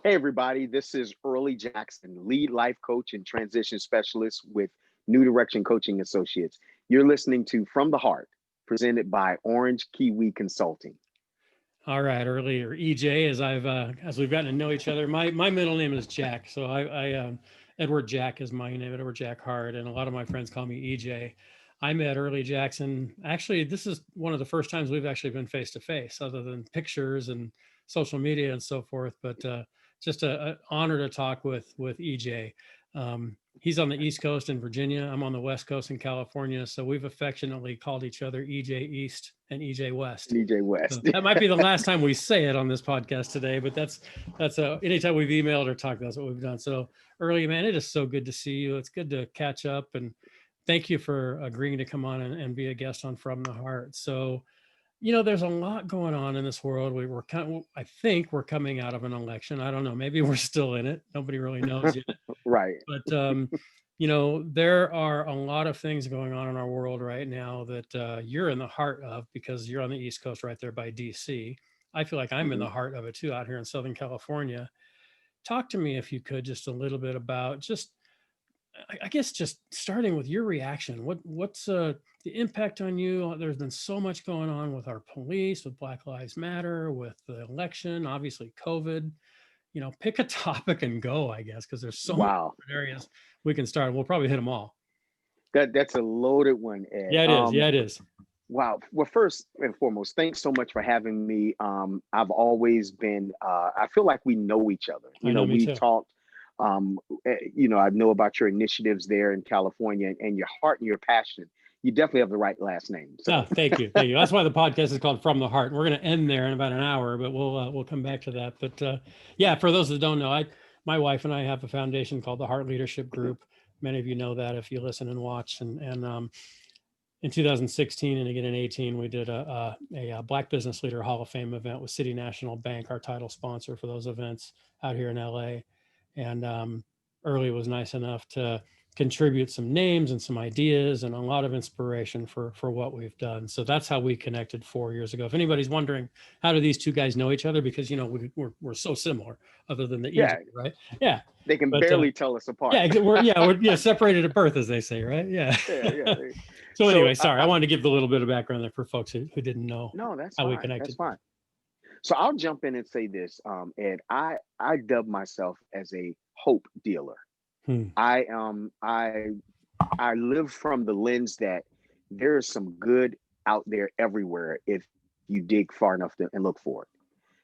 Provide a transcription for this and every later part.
Hey, everybody, this is Early Jackson, lead life coach and transition specialist with New Direction Coaching Associates. You're listening to From the Heart, presented by Orange Kiwi Consulting. All right, earlier EJ, as we've gotten to know each other, my middle name is Jack, so Edward Jack is my name, Edward Jack Hart, and a lot of my friends call me EJ. I met Early Jackson. Actually, this is one of the first times we've actually been face to face, other than pictures and social media and so forth. But just an honor to talk with EJ. He's on the East Coast in Virginia. I'm on the West Coast in California. So we've affectionately called each other EJ East and EJ West. EJ West. So that might be the last time we say it on this podcast today, but that's anytime we've emailed or talked, that's what we've done. So Early, man, it is so good to see you. It's good to catch up, and thank you for agreeing to come on and be a guest on From the Heart. So, there's a lot going on in this world. I think we're coming out of an election. I don't know. Maybe we're still in it. Nobody really knows yet. Right. But, there are a lot of things going on in our world right now that you're in the heart of because you're on the East Coast right there by DC. I feel like I'm in the heart of it too out here in Southern California. Talk to me, if you could, just a little bit about I guess just starting with your reaction. What's the impact on you? There's been so much going on with our police, with Black Lives Matter, with the election, obviously COVID. Pick a topic and go, I guess, because there's so many different areas we can start. We'll probably hit them all. That's a loaded one, Ed. Yeah, it is. Yeah, it is. Wow. Well, first and foremost, thanks so much for having me. I've always been, I feel like we know each other. We've talked. I know about your initiatives there in California and your heart and your passion. You definitely have the right last name. So. Thank you. That's why the podcast is called From the Heart. And we're going to end there in about an hour, but we'll come back to that. But for those that don't know, my wife and I have a foundation called the Heart Leadership Group. Many of you know that if you listen and watch. And in 2016 and again in 18, we did a Black Business Leader Hall of Fame event with City National Bank, our title sponsor for those events out here in LA. And Early was nice enough to contribute some names and some ideas and a lot of inspiration for what we've done. So that's how we connected 4 years ago. If anybody's wondering, how do these two guys know each other? Because, we're so similar other than the EJ, right? Yeah. They can barely tell us apart. Yeah, we're separated at birth, as they say, right? Yeah. So anyway, sorry, I wanted to give a little bit of background there for folks who didn't know how we connected. That's fine. So I'll jump in and say this, Ed. I dub myself as a hope dealer. I live from the lens that there is some good out there everywhere if you dig far enough and look for it.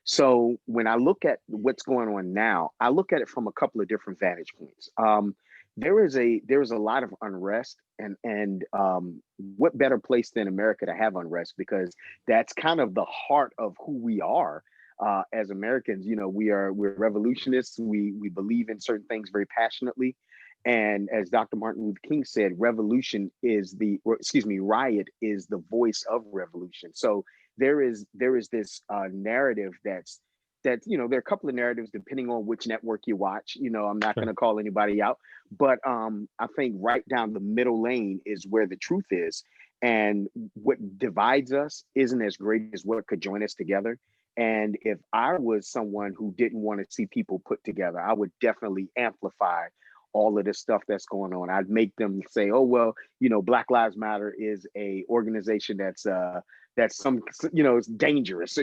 So when I look at what's going on now, I look at it from a couple of different vantage points. There is a lot of unrest, and what better place than America to have unrest, because that's kind of the heart of who we are. As Americans, we're revolutionists. We believe in certain things very passionately. And as Dr. Martin Luther King said, riot is the voice of revolution. So there is this narrative that there are a couple of narratives depending on which network you watch. I'm not going to call anybody out, but I think right down the middle lane is where the truth is. And what divides us isn't as great as what could join us together. And if I was someone who didn't want to see people put together, I would definitely amplify all of this stuff that's going on. I'd make them say, oh, well, Black Lives Matter is a organization that's it's dangerous. So,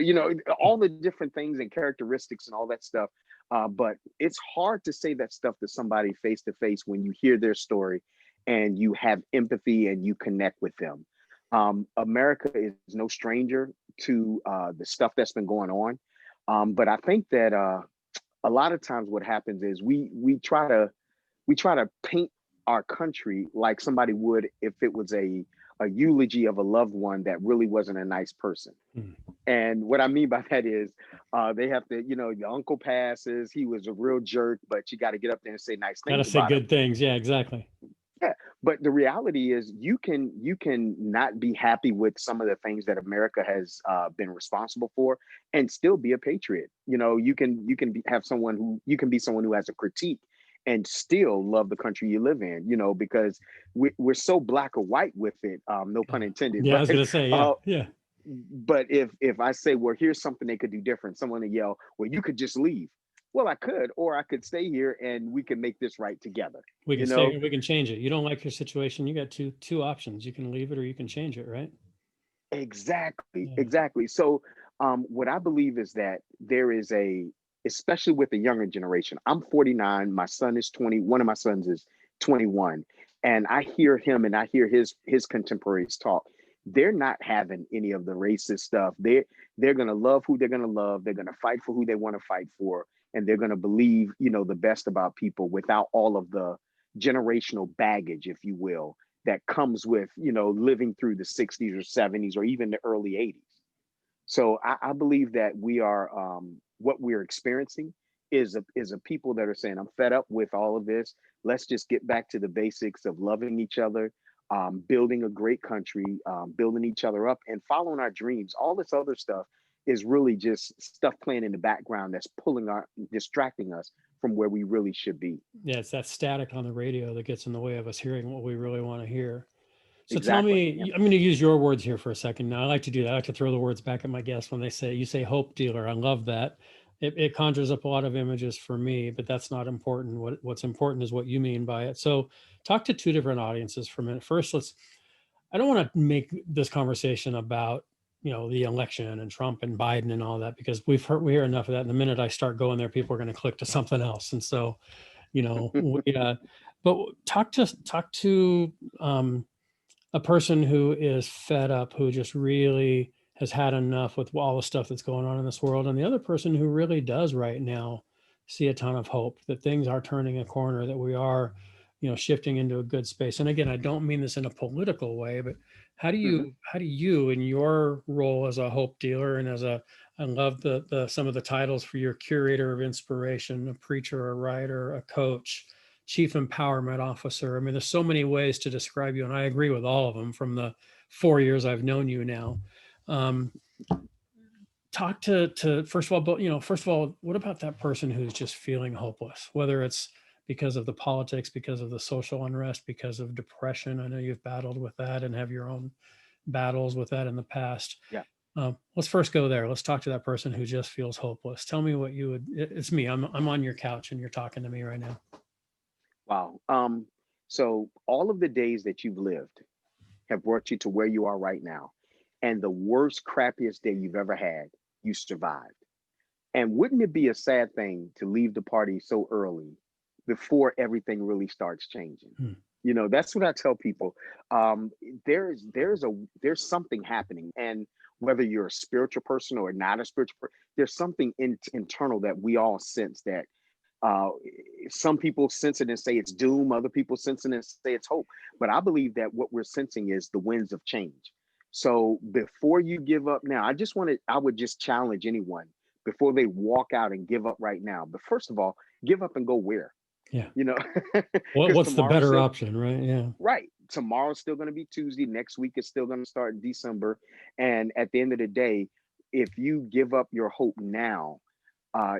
all the different things and characteristics and all that stuff. But it's hard to say that stuff to somebody face to face when you hear their story and you have empathy and you connect with them. America is no stranger to the stuff that's been going on. But I think that a lot of times what happens is we try to paint our country like somebody would if it was a eulogy of a loved one that really wasn't a nice person. And what I mean by that is they have to, your uncle passes, he was a real jerk, but you got to get up there and say nice things. Got to say good things. Yeah, exactly. Yeah, but the reality is you can not be happy with some of the things that America has been responsible for and still be a patriot. You can be someone who has a critique and still love the country you live in, because we're so black or white with it. No pun intended. Yeah, I was going to say, yeah. But if I say, well, here's something they could do different, someone will yell, well, you could just leave. Well, I could, or I could stay here and we can make this right together. We can You stay know, here, we can change it. You don't like your situation, you got two options. You can leave it or you can change it, right? exactly, Yeah. exactly. So, what I believe is that there is especially with the younger generation. I'm 49. My son is 20. One of my sons is 21, and I hear him and I hear his contemporaries talk. They're not having any of the racist stuff. They're gonna love who they're gonna love. They're gonna fight for who they want to fight for, and they're gonna believe, the best about people without all of the generational baggage, if you will, that comes with living through the 60s or 70s or even the early 80s. So I believe that we are what we're experiencing is a people that are saying, I'm fed up with all of this. Let's just get back to the basics of loving each other, building a great country, building each other up, and following our dreams. All this other stuff is really just stuff playing in the background that's distracting us from where we really should be. Yeah, it's that static on the radio that gets in the way of us hearing what we really want to hear. So tell Exactly. Yeah. me, I'm going to use your words here for a second. Now, I like to do that. I like to throw the words back at my guests when you say hope dealer. I love that. It conjures up a lot of images for me, but that's not important. What's important is what you mean by it. So talk to two different audiences for a minute. First, I don't want to make this conversation about, the election and Trump and Biden and all that, because we hear enough of that. And the minute I start going there, people are going to click to something else. And so, but talk to a person who is fed up, who just really has had enough with all the stuff that's going on in this world, and the other person who really does right now see a ton of hope that things are turning a corner, that we are, shifting into a good space. And again, I don't mean this in a political way, but how do Hmm. you in your role as a hope dealer and I love the some of the titles for your curator of inspiration, a preacher, a writer, a coach, chief empowerment officer. I mean, there's so many ways to describe you, and I agree with all of them from the 4 years I've known you now. Um, talk to first of all, but first of all, what about that person who's just feeling hopeless, whether it's because of the politics, because of the social unrest, because of depression? I know you've battled with that and have your own battles with that in the past. Yeah. Let's first go there. Let's talk to that person who just feels hopeless. Tell me what you would. It's me. I'm on your couch and you're talking to me right now. Wow. So all of the days that you've lived have brought you to where you are right now. And the worst, crappiest day you've ever had, you survived. And wouldn't it be a sad thing to leave the party so early before everything really starts changing? Hmm. That's what I tell people. Um, there's something happening, and whether you're a spiritual person or not a spiritual person, there's something internal that we all sense that uh, some people sense it and say it's doom. Other people sense it and say it's hope. But I believe that what we're sensing is the winds of change. So before you give up now, I would just challenge anyone before they walk out and give up right now. But first of all, give up and go where? Yeah. You know, because What's the tomorrow's better still option, right? Yeah. right. Tomorrow's still going to be Tuesday. Next week is still going to start in December. And at the end of the day, if you give up your hope now,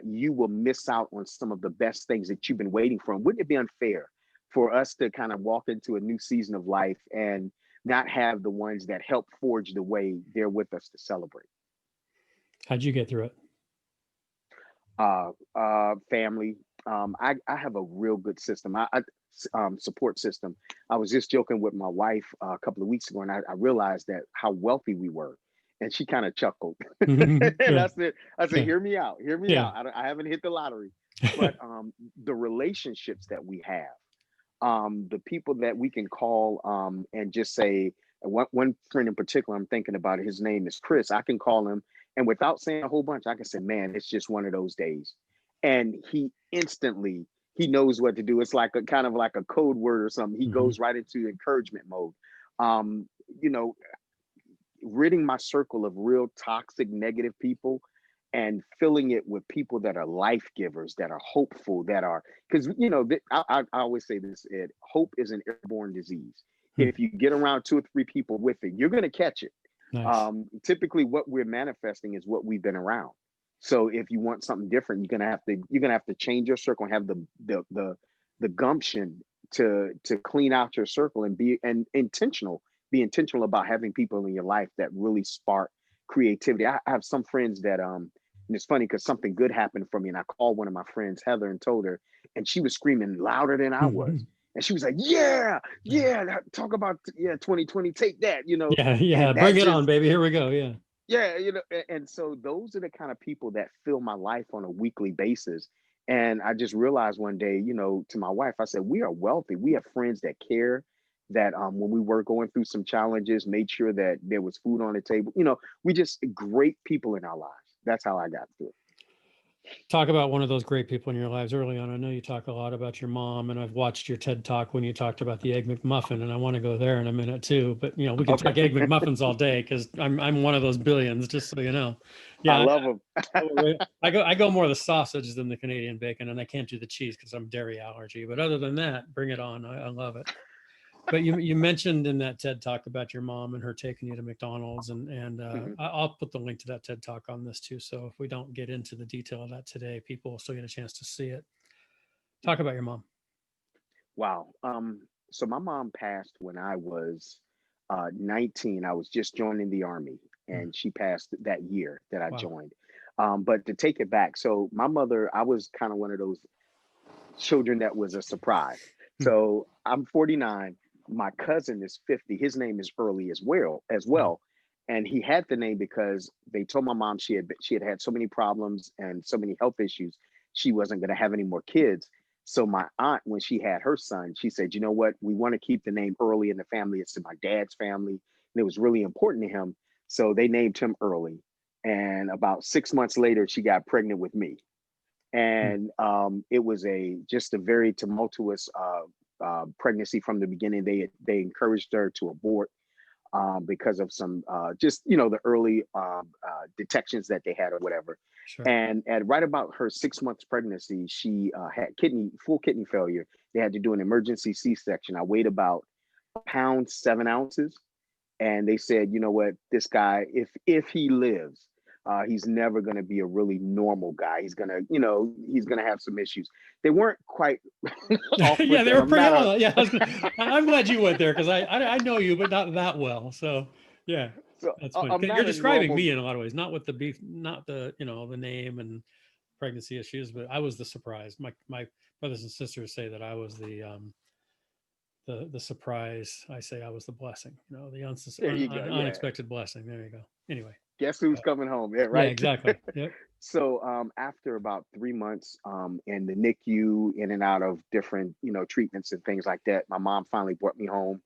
you will miss out on some of the best things that you've been waiting for. And wouldn't it be unfair for us to kind of walk into a new season of life and not have the ones that help forge the way there with us to celebrate? How'd you get through it? Family. I have a real good system. Support system. I was just joking with my wife a couple of weeks ago, and I realized that how wealthy we were, and she kind of chuckled. And Yeah. I said, Yeah. hear me out, hear me Yeah. out. I haven't hit the lottery, but the relationships that we have, the people that we can call and just say, one friend in particular, I'm thinking about it. His name is Chris. I can call him, and without saying a whole bunch, I can say, "Man, it's just one of those days," and he knows what to do. It's like a kind of like a code word or something. He Mhm. goes right into encouragement mode. Um, you know, ridding my circle of real toxic, negative people and filling it with people that are life givers, that are hopeful, that are, because, I always say this, Ed, hope is an airborne disease. Hmm. If you get around two or three people with it, you're going to catch it. Nice. Typically what we're manifesting is what we've been around. So if you want something different, you're gonna have to change your circle and have the gumption to clean out your circle and be intentional about having people in your life that really spark creativity. I have some friends that And it's funny because something good happened for me. And I called one of my friends, Heather, and told her, and she was screaming louder than I was. And she was like, yeah, talk about, 2020, take that, Yeah, yeah. and that Bring it just, on, baby. Here we go. Yeah. yeah, and so those are the kind of people that fill my life on a weekly basis. And I just realized one day, to my wife, I said, we are wealthy. We have friends that care, that when we were going through some challenges, made sure that there was food on the table. We just great people in our lives. That's how I got through it. Talk about one of those great people in your lives early on. I know you talk a lot about your mom, and I've watched your TED Talk when you talked about the Egg McMuffin, and I want to go there in a minute too. But we can talk Egg McMuffins all day because I'm one of those billions, just so you know. Yeah, I love them. I go more the sausage than the Canadian bacon, and I can't do the cheese because I'm dairy allergy. But other than that, bring it on. I love it. But you mentioned in that TED Talk about your mom and her taking you to McDonald's, and I'll put the link to that TED Talk on this too. So if we don't get into the detail of that today, people will still get a chance to see it. Talk about your mom. Wow. So my mom passed when I was 19. I was just joining the army, and she passed that year that I joined. But to take it back, so my mother, I was kind of one of those children that was a surprise. So I'm 49. My cousin is 50. His name is Early as well. And he had the name because they told my mom she had so many problems and so many health issues, she wasn't going to have any more kids. So my aunt, when she had her son, she said, you know what, we want to keep the name Early in the family. It's in my dad's family, and it was really important to him. So they named him Early. And about 6 months later, she got pregnant with me. And it was just a very tumultuous pregnancy from the beginning. They encouraged her to abort because of some the early detections that they had or whatever. Sure. And at right about her 6 months pregnancy, she had full kidney failure. They had to do an emergency C-section. I weighed about 1.7 pounds, and they said, you know what, this guy, if he lives, he's never going to be a really normal guy. He's gonna have some issues. They weren't quite. Yeah, they were pretty on. Yeah, I'm glad you went there because I know you, but not that well. So yeah, so that's funny. You're describing me in a lot of ways, not with the beef, not the the name and pregnancy issues, but I was the surprise. My brothers and sisters say that I was the surprise. I say I was the blessing. The unexpected blessing. There you go. Anyway. Guess who's coming home? Yeah, right. Yeah, exactly. Yep. So after about 3 months in the NICU, in and out of different treatments and things like that, my mom finally brought me home,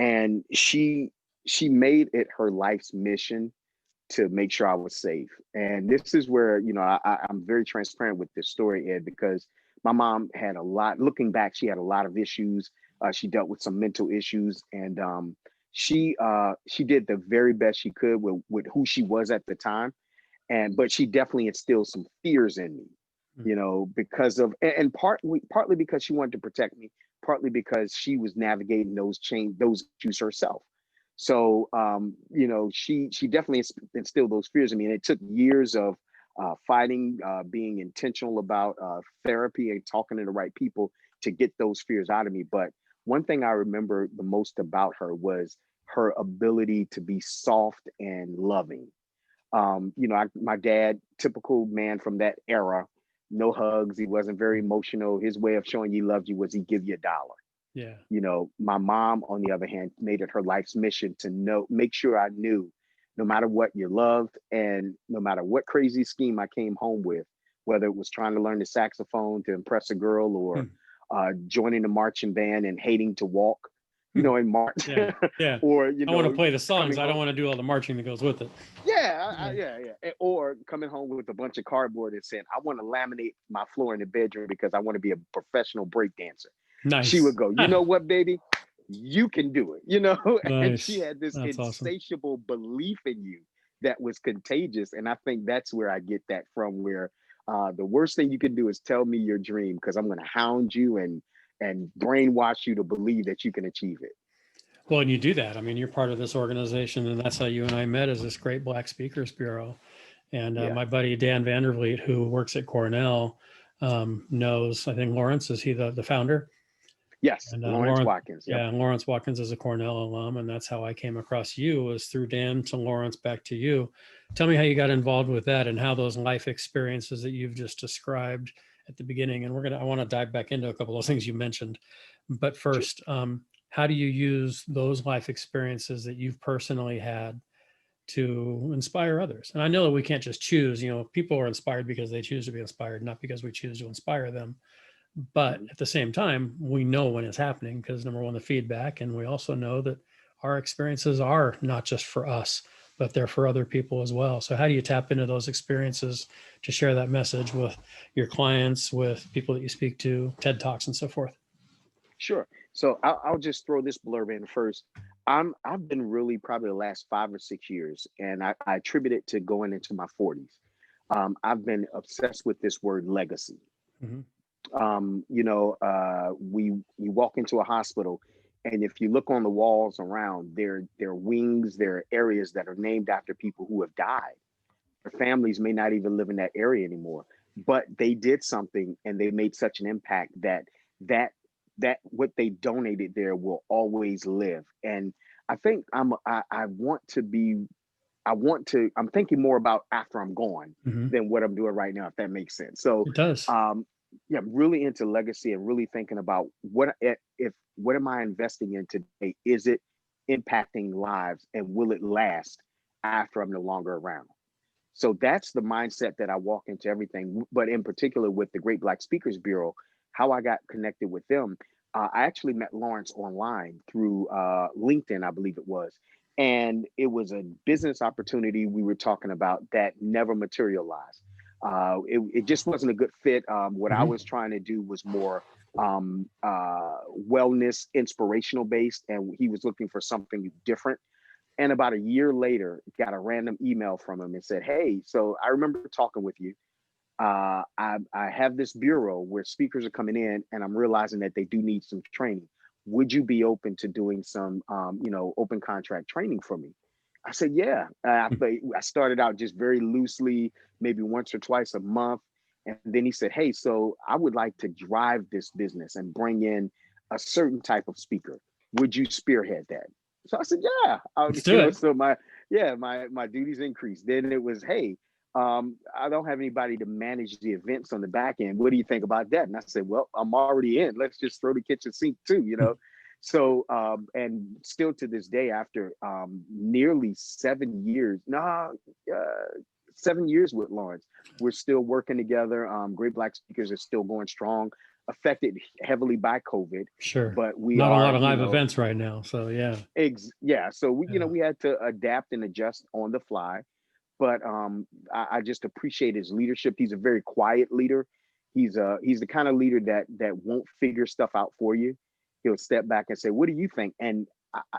and she made it her life's mission to make sure I was safe. And this is where I'm very transparent with this story, Ed, because my mom had a lot. Looking back, she had a lot of issues. She dealt with some mental issues, and she did the very best she could with who she was at the time, but she definitely instilled some fears in me, because of, and partly because she wanted to protect me, partly because she was navigating those issues herself. So she definitely instilled those fears in me, and it took years of fighting, being intentional about therapy and talking to the right people to get those fears out of me. But one thing I remember the most about her was her ability to be soft and loving. My dad, typical man from that era, no hugs. He wasn't very emotional. His way of showing he loved you was he'd give you $1. Yeah. My mom, on the other hand, made it her life's mission to make sure I knew, no matter what you loved and no matter what crazy scheme I came home with, whether it was trying to learn the saxophone to impress a girl or joining the marching band and hating to walk, in March. Yeah. Or, I want to play the songs. I don't want to do all the marching that goes with it. Yeah. Or coming home with a bunch of cardboard and saying, I want to laminate my floor in the bedroom because I want to be a professional break dancer. Nice. She would go, you know what, baby? You can do it, Nice. And she had this That's insatiable belief in you that was contagious. And I think that's where I get that from, where the worst thing you can do is tell me your dream, because I'm going to hound you and brainwash you to believe that you can achieve it. Well, and you do that. I mean, you're part of this organization, and that's how you and I met, as this great Black Speakers Bureau. And my buddy Dan Vandervliet, who works at Cornell, knows, I think Lawrence, is he the founder? Yes, and, Lawrence Watkins. Yep. Yeah, and Lawrence Watkins is a Cornell alum, and that's how I came across you, was through Dan to Lawrence back to you. Tell me how you got involved with that and how those life experiences that you've just described at the beginning. And I want to dive back into a couple of those things you mentioned. But Sure. first, how do you use those life experiences that you've personally had to inspire others? And I know that we can't just choose, people are inspired because they choose to be inspired, not because we choose to inspire them. But Mhm. at the same time, we know when it's happening because number one, the feedback, and we also know that our experiences are not just for us, but they're for other people as well. So how do you tap into those experiences to share that message with your clients, with people that you speak to, TED Talks and so forth? Sure. So I'll just throw this blurb in first. I've been really probably the last 5 or 6 years, and I attribute it to going into my 40s. I've been obsessed with this word legacy. Mhm. We you walk into a hospital, and if you look on the walls around, there are wings, there are areas that are named after people who have died. Their families may not even live in that area anymore, but they did something and they made such an impact that that what they donated there will always live. And I think I want to be I'm thinking more about after I'm gone Mhm. than what I'm doing right now, if that makes sense. So It does. um yeah, I'm really into legacy and really thinking about if what am I investing in today? Is it impacting lives and will it last after I'm no longer around? So that's the mindset that I walk into everything. But in particular with the Great Black Speakers Bureau, how I got connected with them, I actually met Lawrence online through LinkedIn, I believe it was. And it was a business opportunity we were talking about that never materialized. It just wasn't a good fit. What I Mhm. was trying to do was more wellness, inspirational based, and he was looking for something different. And about a year later, got a random email from him and said, "Hey, so I remember talking with you. I have this bureau where speakers are coming in, and I'm realizing that they do need some training. Would you be open to doing some, open contract training for me?" I said, "Yeah." I started out just very loosely, maybe once or twice a month, and then he said, "Hey, so I would like to drive this business and bring in a certain type of speaker. Would you spearhead that?" So I said, "Yeah." Let's do it. So my duties increased. Then it was, "Hey, I don't have anybody to manage the events on the back end. What do you think about that?" And I said, "Well, I'm already in. Let's just throw the kitchen sink too." So, and still to this day, after nearly 7 years, 7 years with Lawrence, we're still working together. Great Black Speakers are still going strong, affected heavily by COVID, Sure. but we Not a are, lot of live events right now. So yeah. yeah. So we, Yeah. we had to adapt and adjust on the fly, but I just appreciate his leadership. He's a very quiet leader. He's the kind of leader that won't figure stuff out for you. He'll step back and say, "What do you think?" And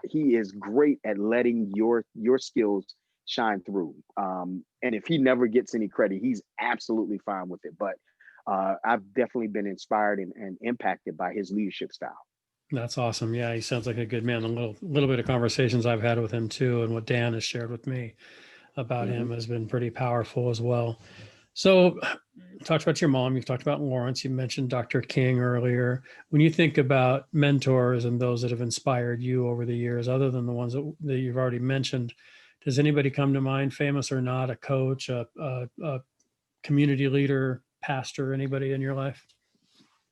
he is great at letting your skills shine through. And if he never gets any credit, he's absolutely fine with it. But I've definitely been inspired and impacted by his leadership style. That's awesome. Yeah, he sounds like a good man. A little bit of conversations I've had with him too, and what Dan has shared with me about Hmm. him has been pretty powerful as well. So, you talked about your mom. You've talked about Lawrence. You mentioned Dr. King earlier. When you think about mentors and those that have inspired you over the years, other than the ones that you've already mentioned, does anybody come to mind, famous or not, a coach, a community leader, pastor, anybody in your life?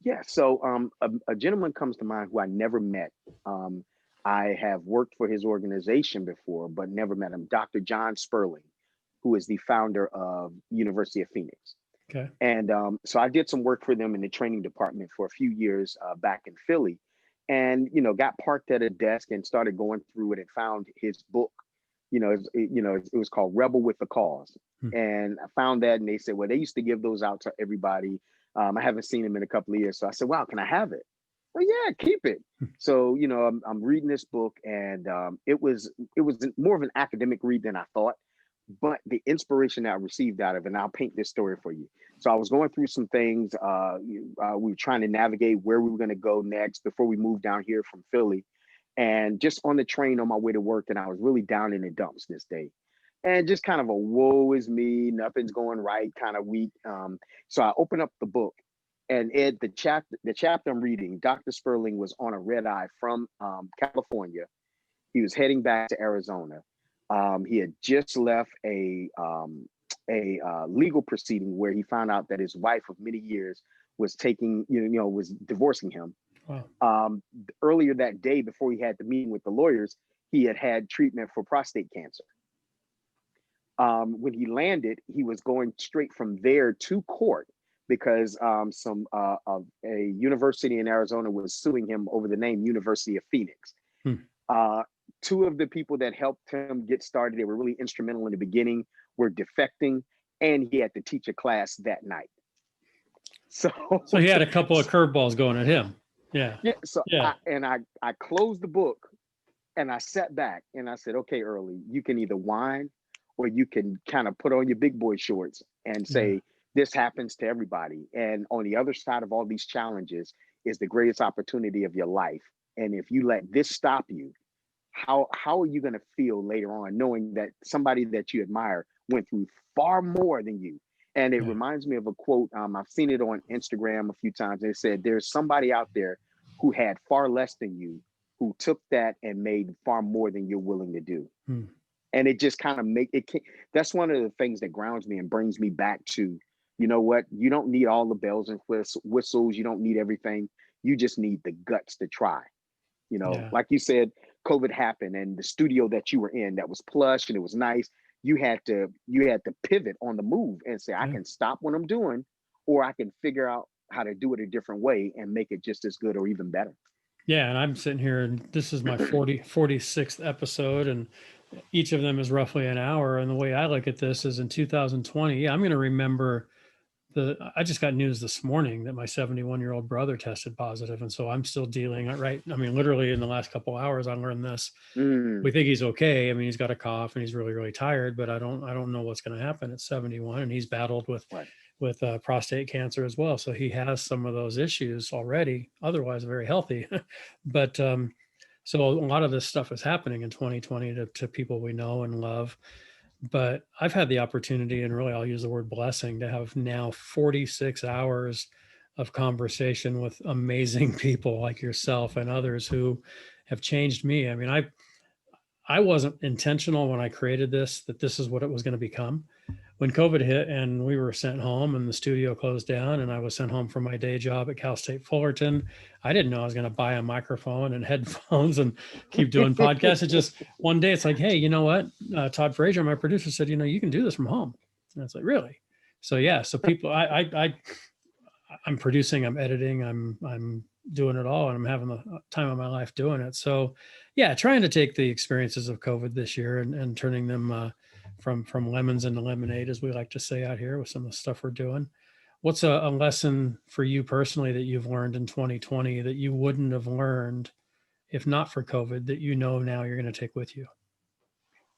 Yeah, so a gentleman comes to mind who I never met. Um, I have worked for his organization before, but never met him. Dr. John Sperling, who is the founder of University of Phoenix. Okay. And so I did some work for them in the training department for a few years back in Philly, and got parked at a desk and started going through it and found his book. It was called Rebel with the Cause, Hmm. and I found that, and they said, well, they used to give those out to everybody. I haven't seen him in a couple of years, so I said, wow, can I have it? Well, yeah, keep it. So I'm reading this book, and it was more of an academic read than I thought, but the inspiration that I received out of it, and I'll paint this story for you. So I was going through some things. We were trying to navigate where we were going to go next before we moved down here from Philly, and just on the train on my way to work, and I was really down in the dumps this day, and just kind of a woe is me, nothing's going right kind of week. So I opened up the book, and the chapter I'm reading, Dr. Sperling was on a red eye from California. He was heading back to Arizona. He had just left a legal proceeding where he found out that his wife of many years was was divorcing him. Wow. Earlier that day, before he had the meeting with the lawyers, he had treatment for prostate cancer. When he landed, he was going straight from there to court because a university in Arizona was suing him over the name University of Phoenix. Two of the people that helped him get started, they were really instrumental in the beginning, were defecting, and he had to teach a class that night. So he had a couple of curveballs going at him. Yeah. Yeah. So yeah. I closed the book and I sat back and I said, okay, Early, you can either whine or you can kind of put on your big boy shorts and say, this happens to everybody. And on the other side of all these challenges is the greatest opportunity of your life. And if you let this stop you, how are you going to feel later on knowing that somebody that you admire went through far more than you? And it reminds me of a quote. I've seen it on Instagram a few times. They said, there's somebody out there who had far less than you, who took that and made far more than you're willing to do. And it just kind of that's one of the things that grounds me and brings me back to, you know what? You don't need all the bells and whistles. You don't need everything. You just need the guts to try. Like you said, COVID happened and the studio that you were in that was plush and it was nice. You had to pivot on the move and say, I can stop what I'm doing, or I can figure out how to do it a different way and make it just as good or even better. Yeah. And I'm sitting here and this is my 46th episode and each of them is roughly an hour. And the way I look at this is in 2020, I'm going to remember I just got news this morning that my 71-year-old brother tested positive. And so I'm still dealing, right? I mean, literally in the last couple of hours, I learned this. We think he's okay. I mean, he's got a cough and he's really, really tired, but I don't know what's going to happen at 71. And he's battled with prostate cancer as well. So he has some of those issues already, otherwise very healthy. But so a lot of this stuff is happening in 2020 to people we know and love. But I've had the opportunity, and really I'll use the word blessing, to have now 46 hours of conversation with amazing people like yourself and others who have changed me. I mean, I wasn't intentional when I created this, that this is what it was going to become. When COVID hit and we were sent home and the studio closed down and I was sent home from my day job at Cal State Fullerton, I didn't know I was going to buy a microphone and headphones and keep doing podcasts. It just, one day it's like, hey, you know what? Todd Frazier, my producer, said, you can do this from home. And it's like, really? So yeah. So people, I'm producing, I'm editing, I'm doing it all, and I'm having the time of my life doing it. So yeah, trying to take the experiences of COVID this year and turning them from lemons into lemonade, as we like to say out here with some of the stuff we're doing. What's a lesson for you personally that you've learned in 2020 that you wouldn't have learned if not for COVID, that now you're going to take with you?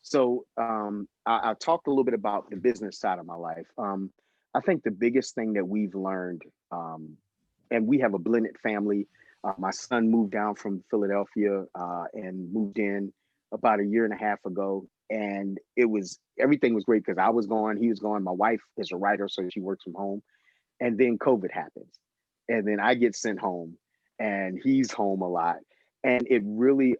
So I talked a little bit about the business side of my life. I think the biggest thing that we've learned, and we have a blended family. My son moved down from Philadelphia and moved in about a year and a half ago. And everything was great because I was gone, he was gone. My wife is a writer, so she works from home. And then COVID happens. And then I get sent home and he's home a lot. And it really,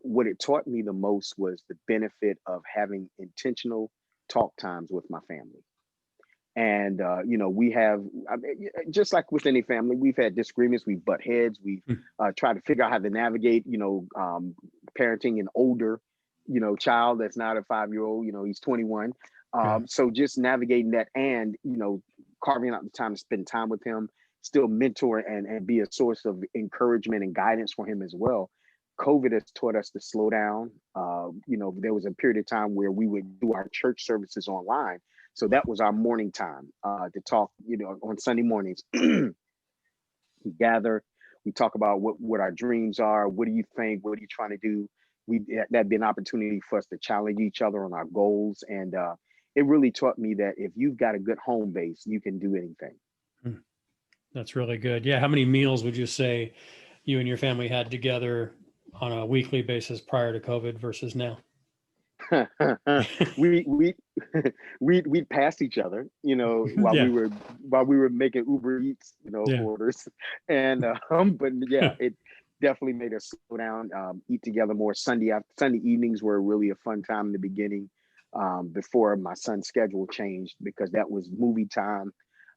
what it taught me the most was the benefit of having intentional talk times with my family. And, we have, just like with any family, we've had disagreements, we butt heads, we try to figure out how to navigate, parenting an older, child that's not a 5-year-old, he's 21. So just navigating that and, carving out the time to spend time with him, still mentor and be a source of encouragement and guidance for him as well. COVID has taught us to slow down. There was a period of time where we would do our church services online. So that was our morning time to talk, on Sunday mornings. We gather, we talk about what our dreams are. What do you think? What are you trying to do? That'd be an opportunity for us to challenge each other on our goals. And it really taught me that if you've got a good home base, you can do anything. That's really good. Yeah. How many meals would you say you and your family had together on a weekly basis prior to COVID versus now? We'd pass each other, while we were making Uber Eats, orders, and but yeah, definitely made us slow down, eat together more. Sunday evenings were really a fun time in the beginning, before my son's schedule changed, because that was movie time,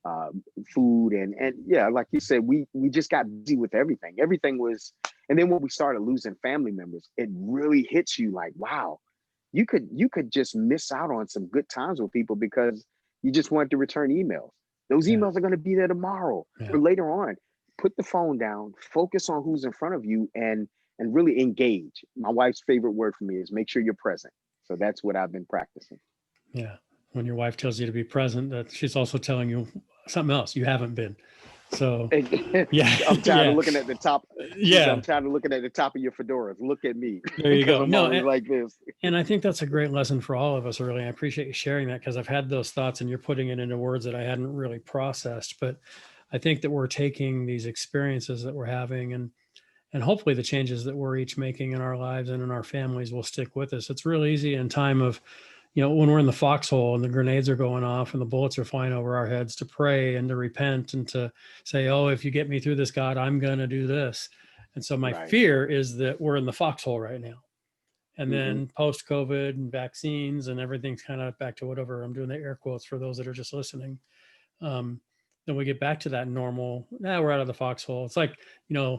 uh, food, and yeah, like you said, we just got busy with everything. Everything was, and then when we started losing family members, it really hits you like, wow, you could just miss out on some good times with people because you just wanted to return emails. Those Yeah. emails are going to be there tomorrow Yeah. or later on. Put the phone down, focus on who's in front of you, and really engage. My wife's favorite word for me is make sure you're present. So that's what I've been practicing. Yeah. When your wife tells you to be present, that she's also telling you something else you haven't been. So yeah, I'm tired of yeah, looking at the top. She said, I'm yeah. tired of looking at the top of your fedoras. Look at me, There you because go. I'm No, always like this. and I think that's a great lesson for all of us, really. I appreciate you sharing that because I've had those thoughts and you're putting it into words that I hadn't really processed. But I think that we're taking these experiences that we're having and hopefully the changes that we're each making in our lives and in our families will stick with us. It's real easy in time of, when we're in the foxhole and the grenades are going off and the bullets are flying over our heads, to pray and to repent and to say, oh, if you get me through this, God, I'm going to do this. And so my Right. fear is that we're in the foxhole right now. And Hmm. then post COVID and vaccines and everything's kind of back to whatever, I'm doing the air quotes for those that are just listening. Um, then we get back to that normal. Now we're out of the foxhole. It's like,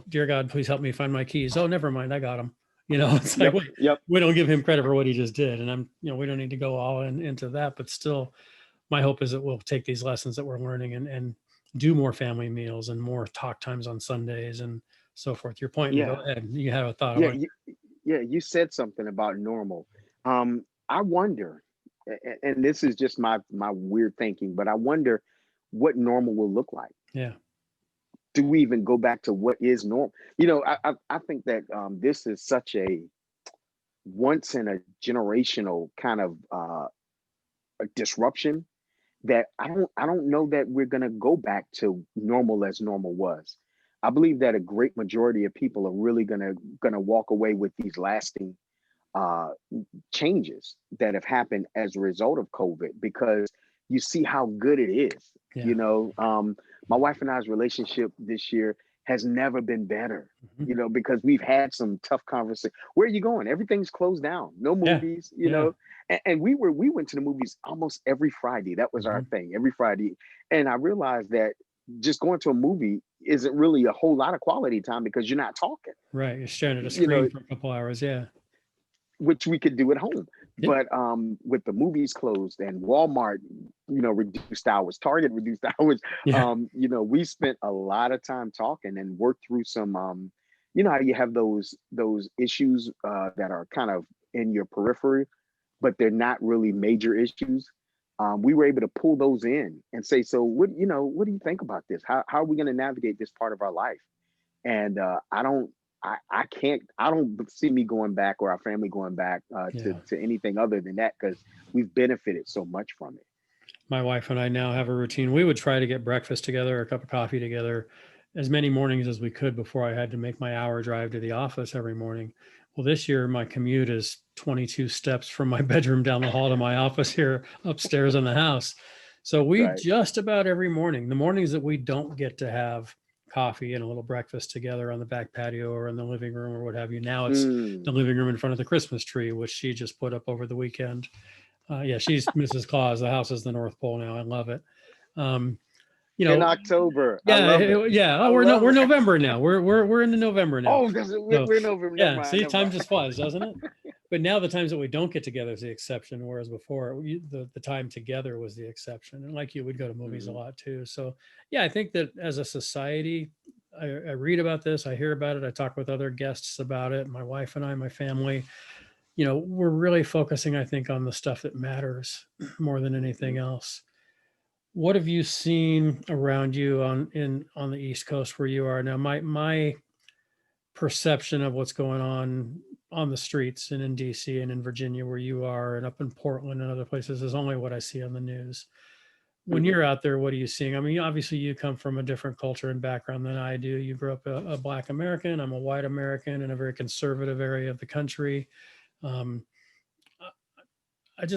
dear God, please help me find my keys. Oh, never mind, I got them. It's like Yep. Yep. we don't give him credit for what he just did, and we don't need to go all into that. But still, my hope is that we'll take these lessons that we're learning and do more family meals and more talk times on Sundays and so forth. You're pointing. Go Yeah. ahead. You have a thought. I Yeah. want. Yeah. You said something about normal. I wonder, and this is just my weird thinking, but I wonder what normal will look like. Yeah. Do we even go back to what is normal? I think that this is such a once in a generational kind of a disruption that I don't know that we're gonna go back to normal as normal was. I believe that a great majority of people are really gonna walk away with these lasting uh, changes that have happened as a result of COVID, because you see how good it is. Yeah. You know, my wife and I's relationship this year has never been better. Mhm. Because we've had some tough conversations. Where are you going? Everything's closed down. No Yeah. movies. Yeah. And we went to the movies almost every Friday. That was our Mhm. thing, every Friday. And I realized that just going to a movie isn't really a whole lot of quality time because you're not talking. Right. You're staring at a You screen know, for a couple hours. Yeah. which we could do at home. Yep. But with the movies closed and Walmart, reduced hours, Target reduced hours, Yeah. we spent a lot of time talking and worked through some, how you have those issues that are kind of in your periphery, but they're not really major issues. We were able to pull those in and say, so what do you think about this? How are we going to navigate this part of our life? And I don't see me going back or our family going back Yeah. to anything other than that, because we've benefited so much from it. My wife and I now have a routine. We would try to get breakfast together, a cup of coffee together, as many mornings as we could before I had to make my hour drive to the office every morning. Well, this year my commute is 22 steps from my bedroom down the hall to my office here upstairs in the house. So we Right. just about every morning, the mornings that we don't get to have coffee and a little breakfast together on the back patio or in the living room or what have you. Now it's the Mm. living room in front of the Christmas tree, which she just put up over the weekend. Yeah, she's Mrs. Claus. The house is the North Pole now. I love it. Um, you In know, October, I yeah, love it. yeah. Oh, I we're no, love we're it. November now. We're into November now. Oh, because So we're in November. Never yeah, mind. see, Never time mind. just flies, doesn't it? But now the times that we don't get together is the exception, whereas before the time together was the exception. And like you, would go to movies a Mhm. lot too. So yeah, I think that as a society, I read about this, I hear about it, I talk with other guests about it. My wife and I, my family, we're really focusing, I think, on the stuff that matters more than anything Mhm. else. What have you seen around you on the East Coast where you are now? My perception of what's going on the streets and in DC and in Virginia where you are and up in Portland and other places is only what I see on the news. When Mhm. you're out there, what are you seeing? I mean, obviously you come from a different culture and background than I do. You grew up a Black American. I'm a white American in a very conservative area of the country. Um,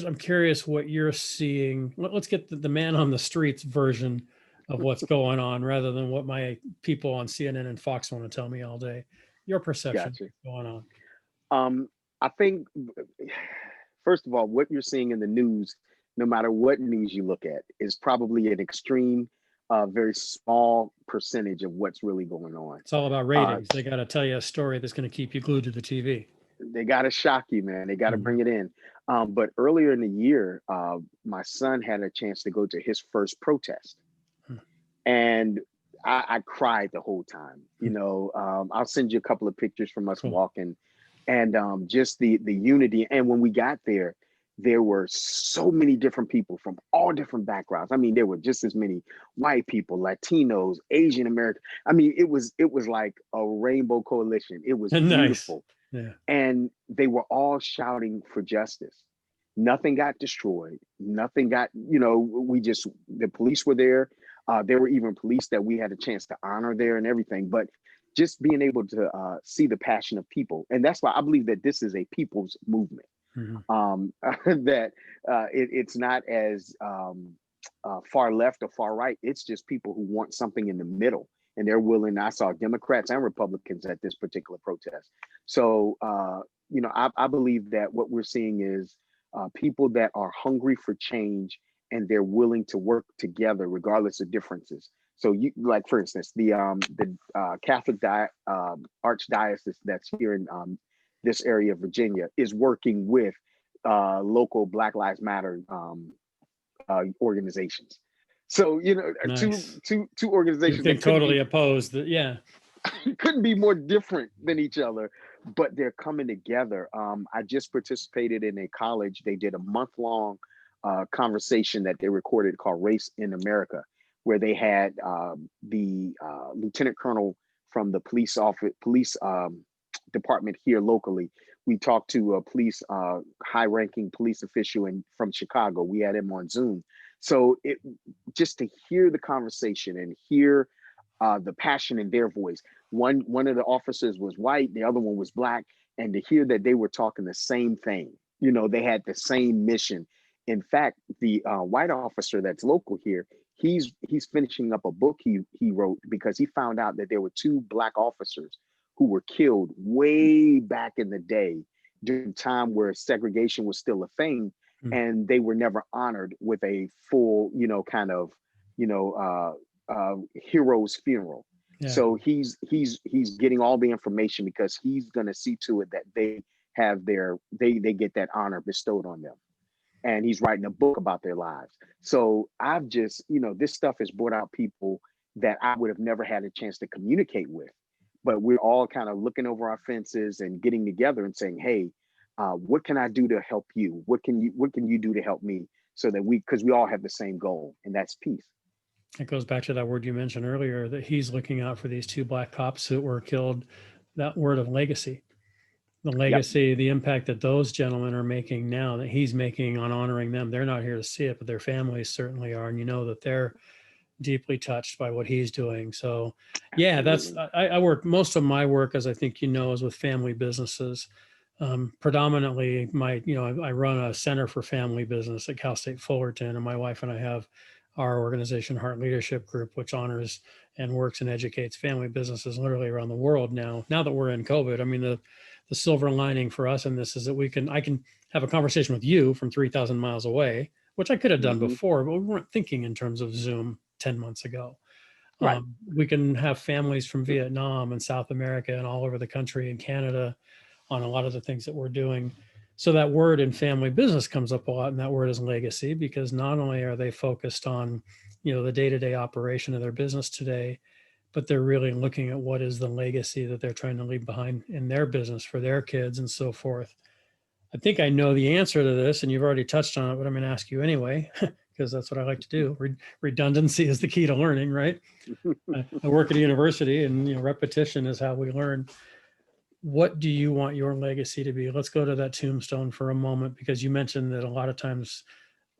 I'm curious what you're seeing. Let's get the man on the streets version of what's going on rather than what my people on CNN and Fox want to tell me all day. Your perception Gotcha. going on. I think, first of all, what you're seeing in the news, no matter what news you look at, is probably an extreme, very small percentage of what's really going on. It's all about Uh, ratings. They got to tell you a story that's going to keep you glued to the TV. they got to shock you, man. They got to Mhm. bring it in. But earlier in the year, my son had a chance to go to his first protest, Hmm. and I cried the whole time. I'll send you a couple of pictures from us Cool. walking, and just the unity. And when we got there were so many different people from all different backgrounds. I mean, there were just as many white people, Latinos, Asian American. I mean, it was like a rainbow coalition. It was Nice. beautiful, Yeah. and they were all shouting for justice. Nothing got destroyed. Nothing got, the police were there. There were even police that we had a chance to honor there and everything. But just being able to see the passion of people. And that's why I believe that this is a people's movement. Mhm. That it's not as far left or far right. It's just people who want something in the middle, and they're willing. I saw Democrats and Republicans at this particular protest. So, I believe that what we're seeing is people that are hungry for change, and they're willing to work together regardless of differences. So, like, for instance, the Catholic archdiocese that's here in this area of Virginia is working with local Black Lives Matter organizations. So, Nice. two You organizations think that couldn't totally be opposed that, yeah. couldn't be more different than each other, but they're coming together. I just participated in a college. They did a month-long conversation that they recorded called "Race in America," where they had the lieutenant colonel from the police department here locally. We talked to a police high-ranking police official from Chicago. We had him on Zoom. So it just to hear the conversation and hear the passion in their voice. One of the officers was white, the other one was Black, and to hear that they were talking the same thing. They had the same mission. In fact, the white officer that's local here, he's finishing up a book he wrote because he found out that there were two Black officers who were killed way back in the day during a time where segregation was still a thing, Mm. and they were never honored with a full, kind of, you know, hero's funeral. Yeah. So he's getting all the information because he's going to see to it that they have they get that honor bestowed on them, and he's writing a book about their lives. So I've just, this stuff has brought out people that I would have never had a chance to communicate with, but we're all kind of looking over our fences and getting together and saying, hey, what can I do to help you? What can you do to help me? So that because we all have the same goal, and that's peace. It goes back to that word you mentioned earlier, that he's looking out for these two Black cops who were killed. That word of legacy, the Yep. legacy, the impact that those gentlemen are making now, that he's making on honoring them. They're not here to see it, but their families certainly are. And that they're deeply touched by what he's doing. So yeah, Absolutely. I work, most of my work, as I think is with family businesses. Predominantly I run a center for family business at Cal State Fullerton, and my wife and I have our organization, Heart Leadership Group, which honors and works and educates family businesses literally around the world now that we're in COVID. I mean, the silver lining for us in this is that I can have a conversation with you from 3,000 miles away, which I could have done Hmm. before, but we weren't thinking in terms of Zoom 10 months ago. Right. We can have families from Vietnam and South America and all over the country and Canada on a lot of the things that we're doing. So that word in family business comes up a lot, and that word is legacy, because not only are they focused on, the day-to-day operation of their business today, but they're really looking at what is the legacy that they're trying to leave behind in their business for their kids and so forth. I think I know the answer to this, and you've already touched on it, but I'm going to ask you anyway, because that's what I like to do. Redundancy is the key to learning, right? I work at a university, and repetition is how we learn. What do you want your legacy to be? Let's go to that tombstone for a moment, because you mentioned that a lot of times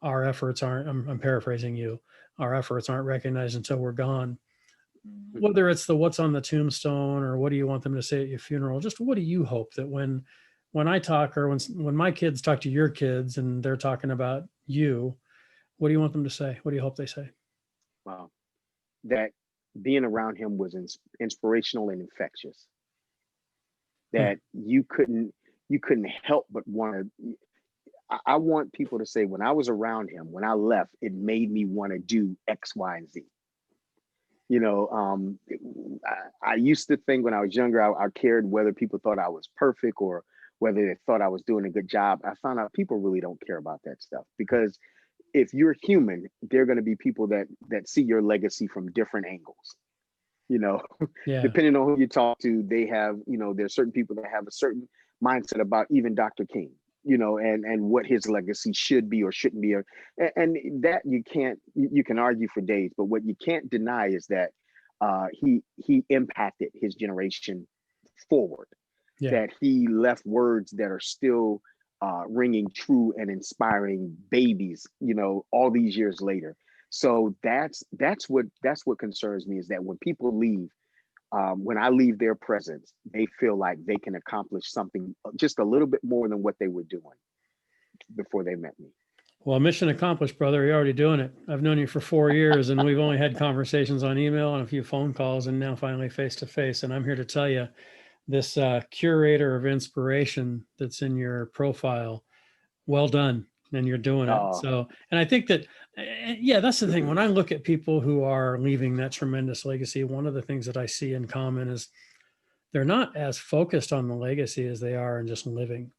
our efforts aren't, I'm paraphrasing you, our efforts aren't recognized until we're gone. Whether it's the what's on the tombstone or what do you want them to say at your funeral, just what do you hope that when I talk, or when my kids talk to your kids and they're talking about you, what do you want them to say? What do you hope they say? Wow. That being around him was inspirational and infectious. that you couldn't help but want to. I want people to say, when I was around him, when I left, it made me want to do X, Y, and Z. You know, I used to think when I was younger, I cared whether people thought I was perfect or whether they thought I was doing a good job. I found out people really don't care about that stuff, because if you're human, there are going to be people that see your legacy from different angles. You know, Yeah. depending on who you talk to, they have, you know, there's certain people that have a certain mindset about even Dr. King, you know, and what his legacy should be or shouldn't be. And that you can argue for days, but what you can't deny is that he impacted his generation forward, Yeah. that he left words that are still ringing true and inspiring babies, you know, all these years later. So that's what concerns me, is that when people leave, when I leave their presence, they feel like they can accomplish something just a little bit more than what they were doing before they met me. Well, mission accomplished, brother. You're already doing it. I've known you for 4 years, and we've only had conversations on email and a few phone calls, and now finally face to face. And I'm here to tell you, this curator of inspiration that's in your profile, well done, and you're doing it. Uh, So, and I think that, yeah, that's the thing. When I look at people who are leaving that tremendous legacy, one of the things that I see in common is they're not as focused on the legacy as they are in just living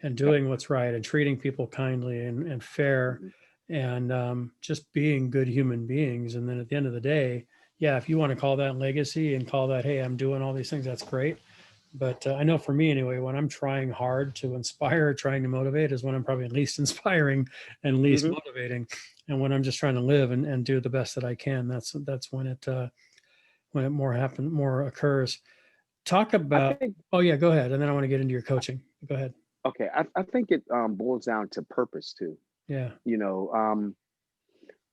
and yep. doing what's right and treating people kindly and fair, Mhm. and just being good human beings. And then at the end of the day, yeah, if you want to call that legacy and call that, hey, I'm doing all these things, that's great. But I know for me anyway, when I'm trying hard to inspire, trying to motivate, is when I'm probably least inspiring and least Mhm. motivating. And when I'm just trying to live and do the best that I can, that's when it more occurs. Talk I about, think oh yeah, go ahead. And then I want to get into your coaching. Go ahead. okay. I think it boils down to purpose too. Yeah. You know,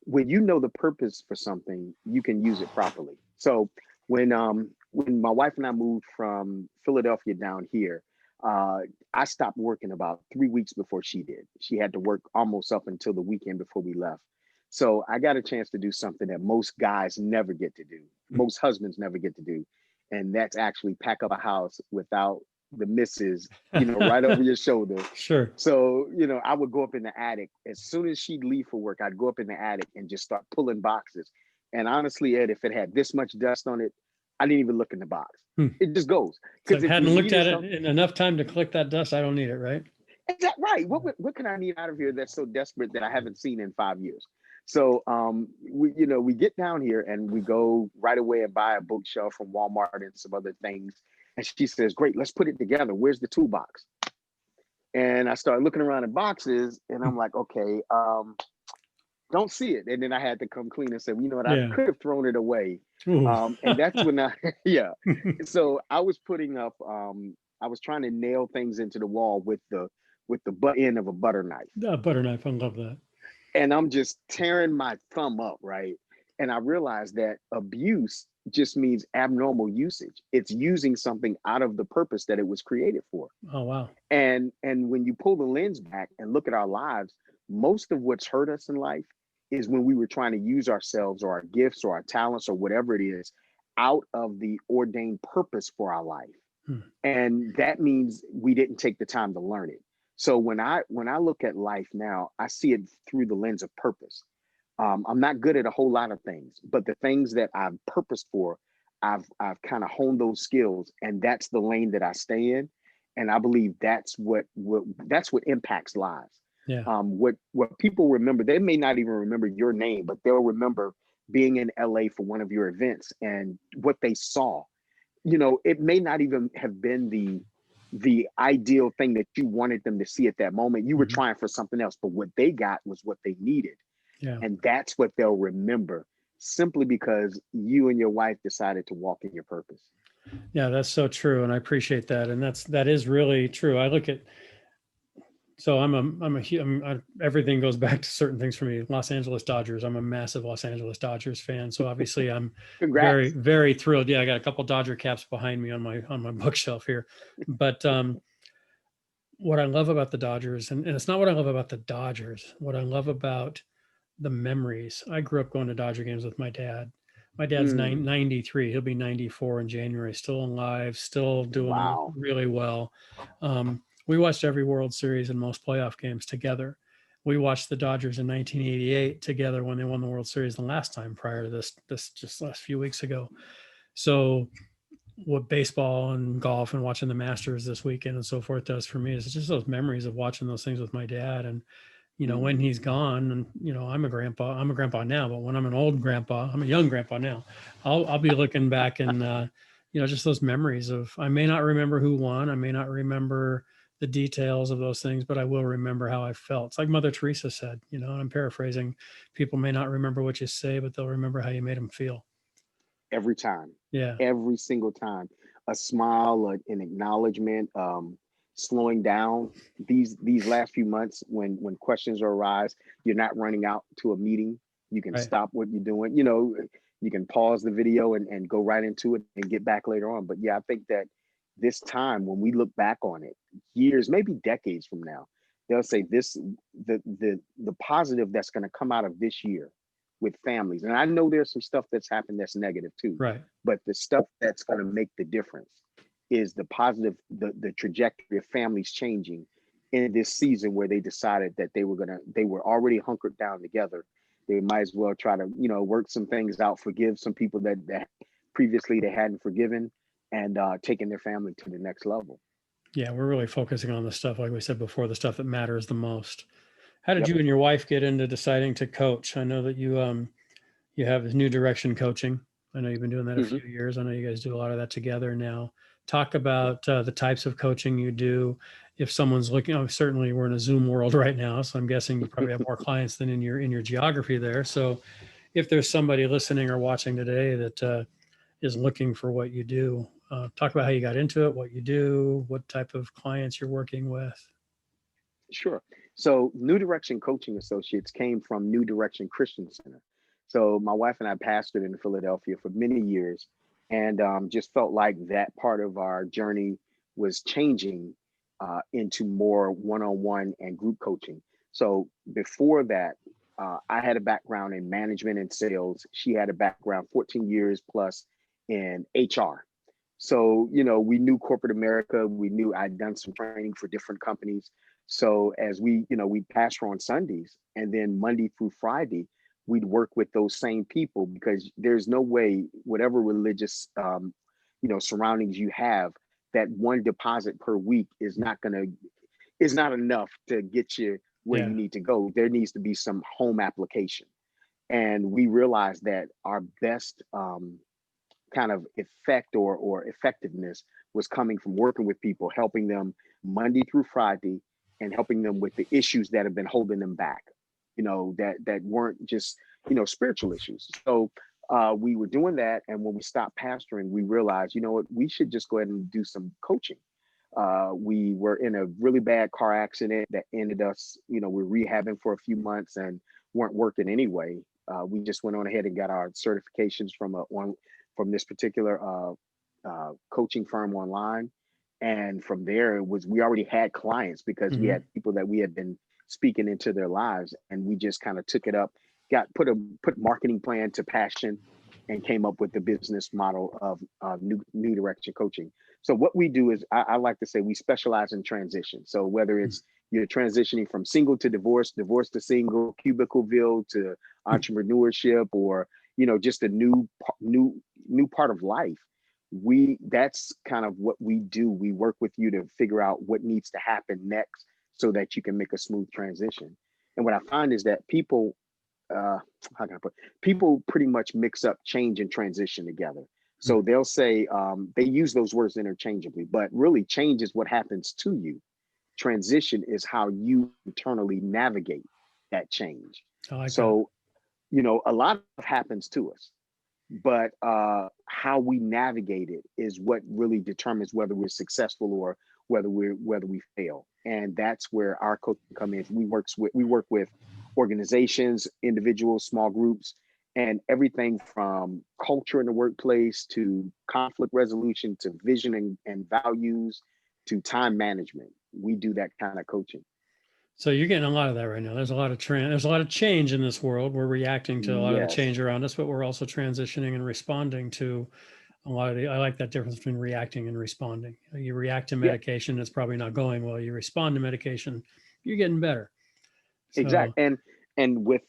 when you know the purpose for something, you can use it properly. So when my wife and I moved from Philadelphia down here, uh, I stopped working about 3 weeks before she did. She had to work almost up until the weekend before we left. So I got a chance to do something that most guys never get to do, most husbands never get to do, and that's actually pack up a house without the missus, you know, right over your shoulder. Sure. So, you know, I would go up in the attic. As soon as she'd leave for work, I'd go up in the attic and just start pulling boxes. And honestly, Ed, if it had this much dust on it, I didn't even look in the box. Hmm. It just goes. So Because I if we hadn't looked needed at it something, in enough time to collect that dust. I don't need it, right? is that right? What can I need out of here that's so desperate that I haven't seen in 5 years? So we get down here and we go right away and buy a bookshelf from Walmart and some other things. And she says, "Great, let's put it together. Where's the toolbox?" And I started looking around in boxes, and I'm like, okay, don't see it. And then I had to come clean and say, well, you know what, I Yeah. could have thrown it away. Ooh. And that's when yeah. So I was putting up, I was trying to nail things into the wall with the butt end of a butter knife. Butter knife. I love that. And I'm just tearing my thumb up, right? And I realized that abuse just means abnormal usage. It's using something out of the purpose that it was created for. Oh, wow. And when you pull the lens back and look at our lives, most of what's hurt us in life is when we were trying to use ourselves or our gifts or our talents or whatever it is out of the ordained purpose for our life. Hmm. And that means we didn't take the time to learn it. So when I look at life now, I see it through the lens of purpose. I'm not good at a whole lot of things, but the things that I've purposed for, I've kind of honed those skills, and that's the lane that I stay in. And I believe that's what impacts lives. Yeah. What people remember, they may not even remember your name, but they'll remember being in LA for one of your events and what they saw. You know, it may not even have been the ideal thing that you wanted them to see at that moment. You were Mhm. trying for something else, but what they got was what they needed. Yeah. And that's what they'll remember, simply because you and your wife decided to walk in your purpose. Yeah, that's so true. And I appreciate that. And that is really true. I look at, so everything goes back to certain things for me. Los Angeles Dodgers. I'm a massive Los Angeles Dodgers fan. So obviously I'm very, Congrats. very thrilled. Yeah. I got a couple Dodger caps behind me on my bookshelf here, but, what I love about the Dodgers, and it's not what I love about the Dodgers, what I love about the memories. I grew up going to Dodger games with my dad. My dad's Mm, 93. He'll be 94 in January. Still alive. Still doing wow. really well. We watched every World Series and most playoff games together. We watched the Dodgers in 1988 together when they won the World Series the last time prior to this just last few weeks ago. So what baseball and golf and watching the Masters this weekend and so forth does for me is just those memories of watching those things with my dad. And when Mhm. he's gone, and I'm a grandpa now, but when I'm an old grandpa, I'm a young grandpa now, I'll be looking back and just those memories of, I may not remember who won, I may not remember the details of those things, but I will remember how I felt. It's like Mother Teresa said, and I'm paraphrasing, people may not remember what you say, but they'll remember how you made them feel. Every time, Yeah. every single time, a smile, an acknowledgement, slowing down. These last few months, when questions arise, you're not running out to a meeting. You can Right. stop what you're doing. You can pause the video and go right into it and get back later on. But yeah, I think that this time, when we look back on it, years, maybe decades from now, they'll say the positive that's going to come out of this year with families. And I know there's some stuff that's happened that's negative too, Right. but the stuff that's going to make the difference is the positive, the trajectory of families changing in this season where they decided that they were already hunkered down together. They might as well try to, work some things out, forgive some people that previously they hadn't forgiven, and taking their family to the next level. Yeah, we're really focusing on the stuff, like we said before, the stuff that matters the most. How did Yep. you and your wife get into deciding to coach? I know that you have this New Direction coaching. I know you've been doing that a Hmm. few years. I know you guys do a lot of that together now. Talk about the types of coaching you do. If someone's looking, certainly we're in a Zoom world right now, so I'm guessing you probably have more clients than in your geography there. So if there's somebody listening or watching today that is looking for what you do, talk about how you got into it, what you do, what type of clients you're working with. Sure. So, New Direction Coaching Associates came from New Direction Christian Center. So, my wife and I pastored in Philadelphia for many years, and just felt like that part of our journey was changing into more one on one and group coaching. So, before that, I had a background in management and sales. She had a background 14 years plus in HR. So, we knew corporate America. We knew I'd done some training for different companies. So as we'd pastor on Sundays, and then Monday through Friday, we'd work with those same people, because there's no way, whatever religious, surroundings you have, that one deposit per week is not enough to get you where you Yeah. need to go. There needs to be some home application. And we realized that our best kind of effect or effectiveness was coming from working with people, helping them Monday through Friday, and helping them with the issues that have been holding them back, that weren't just, spiritual issues. So we were doing that. And when we stopped pastoring, we realized, you know what, we should just go ahead and do some coaching. We were in a really bad car accident that ended us, we're rehabbing for a few months and weren't working anyway. We just went on ahead and got our certifications from this particular coaching firm online. And from there, it was, we already had clients because we Hmm. had people that we had been speaking into their lives, and we just kind of took it up, put marketing plan to passion, and came up with the business model of new direction coaching. So what we do is, I like to say, we specialize in transition. So whether it's you're transitioning from single to divorce, divorce to single, cubicleville to entrepreneurship, or just a new part of life, that's kind of what we do. We work with you to figure out what needs to happen next so that you can make a smooth transition. And what I find is that people, how can I put, people pretty much mix up change and transition together. So they'll say, they use those words interchangeably, but really change is what happens to you. Transition is how you internally navigate that change. I like that. So, a lot of happens to us, but how we navigate it is what really determines whether we're successful or whether we fail. And that's where our coaching comes in. We work with organizations, individuals, small groups, and everything from culture in the workplace to conflict resolution to vision and values to time management. We do that kind of coaching. So you're getting a lot of that right now. There's a lot of there's a lot of change in this world. We're reacting to a lot of the Yes, change around us, but we're also transitioning and responding to a lot of I like that difference between reacting and responding. You react to yeah, medication, it's probably not going well. You respond to medication, you're getting better. So, exactly. And with